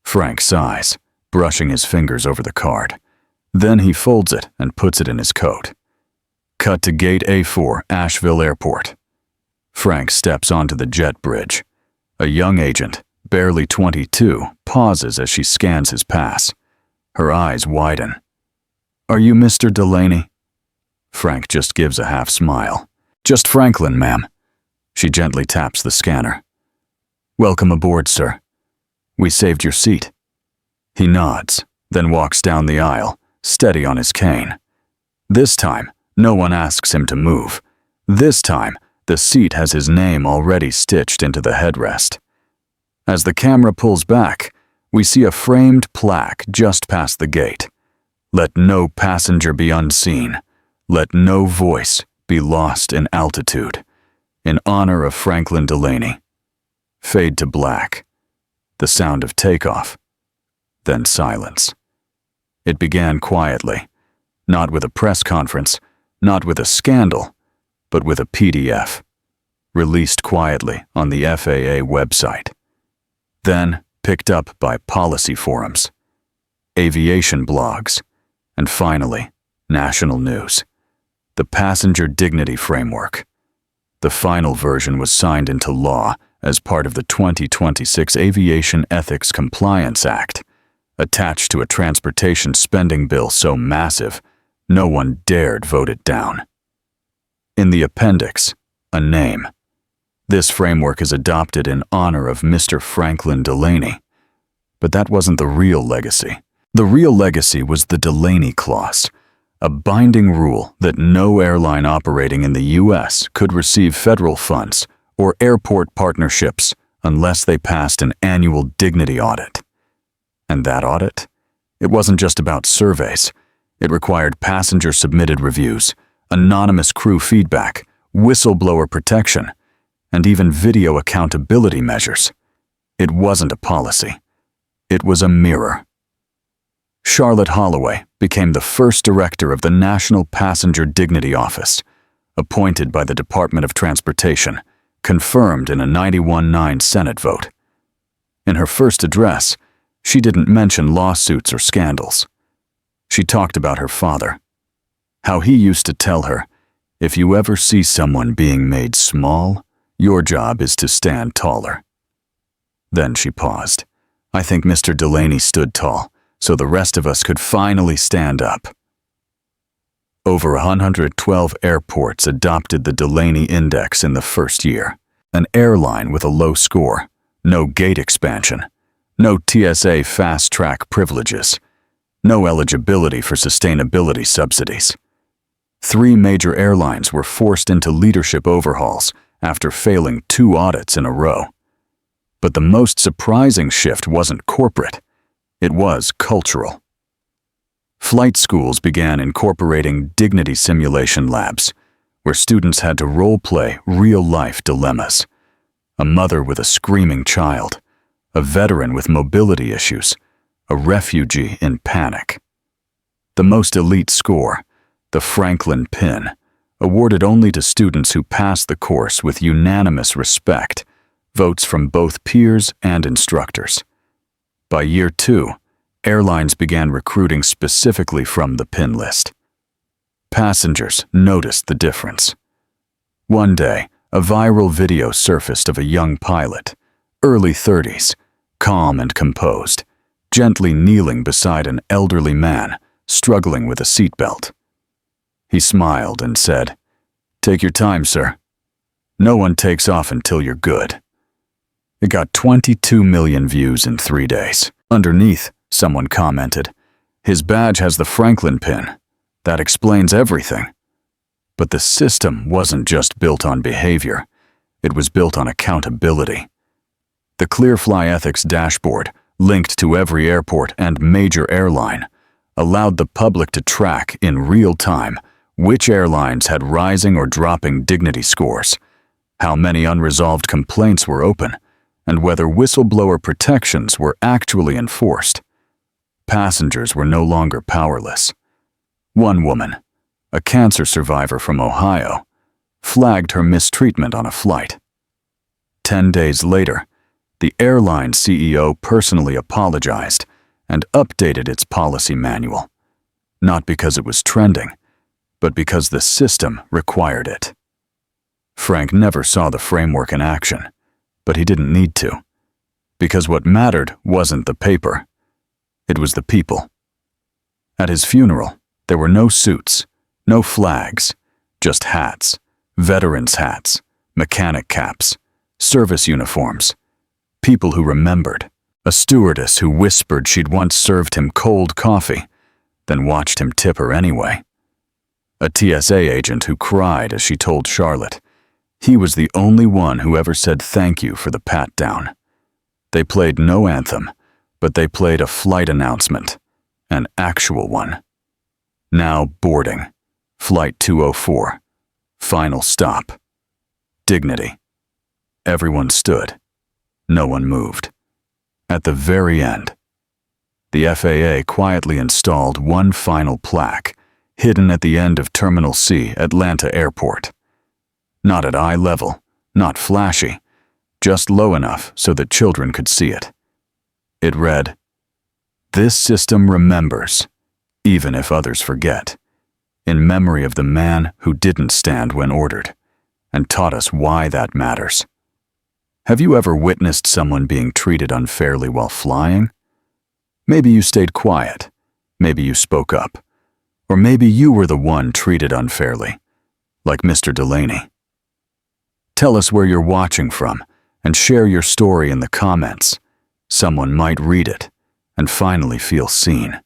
Speaker 1: Frank sighs, brushing his fingers over the card. Then he folds it and puts it in his coat. Cut to Gate A4, Asheville Airport. Frank steps onto the jet bridge. A young agent, barely 22, pauses as she scans his pass. Her eyes widen. Are you Mr. Delaney? Frank just gives a half smile. Just Franklin, ma'am. She gently taps the scanner. Welcome aboard, sir. We saved your seat. He nods, then walks down the aisle, steady on his cane. This time, no one asks him to move. This time, the seat has his name already stitched into the headrest. As the camera pulls back, we see a framed plaque just past the gate. Let no passenger be unseen. Let no voice be lost in altitude. In honor of Franklin Delaney. Fade to black. The sound of takeoff. Then silence. It began quietly, not with a press conference, not with a scandal, but with a PDF, released quietly on the FAA website. Then picked up by policy forums, aviation blogs, and finally, national news. The Passenger Dignity Framework. The final version was signed into law as part of the 2026 Aviation Ethics Compliance Act, attached to a transportation spending bill so massive, no one dared vote it down. In the appendix, a name. This framework is adopted in honor of Mr. Franklin Delaney. But that wasn't the real legacy. The real legacy was the Delaney Clause, a binding rule that no airline operating in the U.S. could receive federal funds or airport partnerships unless they passed an annual dignity audit. And that audit? It wasn't just about surveys. It required passenger-submitted reviews, anonymous crew feedback, whistleblower protection, and even video accountability measures. It wasn't a policy. It was a mirror. Charlotte Holloway became the first director of the National Passenger Dignity Office, appointed by the Department of Transportation, confirmed in a 91-9 Senate vote. In her first address, she didn't mention lawsuits or scandals. She talked about her father, how he used to tell her, if you ever see someone being made small, your job is to stand taller. Then she paused. I think Mr. Delaney stood tall, so the rest of us could finally stand up. Over 112 airports adopted the Delaney Index in the first year. An airline with a low score, no gate expansion, no TSA fast-track privileges, no eligibility for sustainability subsidies. 3 major airlines were forced into leadership overhauls after failing 2 audits in a row. But the most surprising shift wasn't corporate. It was cultural. Flight schools began incorporating dignity simulation labs, where students had to role-play real-life dilemmas. A mother with a screaming child, a veteran with mobility issues, a refugee in panic. The most elite score, the Franklin Pin, awarded only to students who passed the course with unanimous respect, votes from both peers and instructors. By year 2, airlines began recruiting specifically from the PIN list. Passengers noticed the difference. One day, a viral video surfaced of a young pilot, early 30s, calm and composed, gently kneeling beside an elderly man struggling with a seatbelt. He smiled and said, "Take your time, sir. No one takes off until you're good." It got 22 million views in 3 days. Underneath, someone commented, "His badge has the Franklin pin. That explains everything." But the system wasn't just built on behavior. It was built on accountability. The ClearFly Ethics dashboard, linked to every airport and major airline, allowed the public to track in real time which airlines had rising or dropping dignity scores, how many unresolved complaints were open, and whether whistleblower protections were actually enforced. Passengers were no longer powerless. One woman, a cancer survivor from Ohio, flagged her mistreatment on a flight. 10 days later, the airline CEO personally apologized and updated its policy manual, not because it was trending, but because the system required it. Frank never saw the framework in action, but he didn't need to, because what mattered wasn't the paper, it was the people. At his funeral, There were no suits, no flags, just hats, veterans' hats, mechanic caps, service uniforms, people who remembered, a stewardess who whispered she'd once served him cold coffee, then watched him tip her anyway, a TSA agent who cried as she told Charlotte he was the only one who ever said thank you for the pat-down. They played no anthem, but they played a flight announcement, an actual one. Now boarding, Flight 204, final stop, dignity. Everyone stood. No one moved. At the very end, the FAA quietly installed one final plaque, hidden at the end of Terminal C, Atlanta Airport. Not at eye level, not flashy, just low enough so that children could see it. It read, "This system remembers, even if others forget, in memory of the man who didn't stand when ordered, and taught us why that matters." Have you ever witnessed someone being treated unfairly while flying? Maybe you stayed quiet, maybe you spoke up, or maybe you were the one treated unfairly, like Mr. Delaney. Tell us where you're watching from and share your story in the comments. Someone might read it and finally feel seen.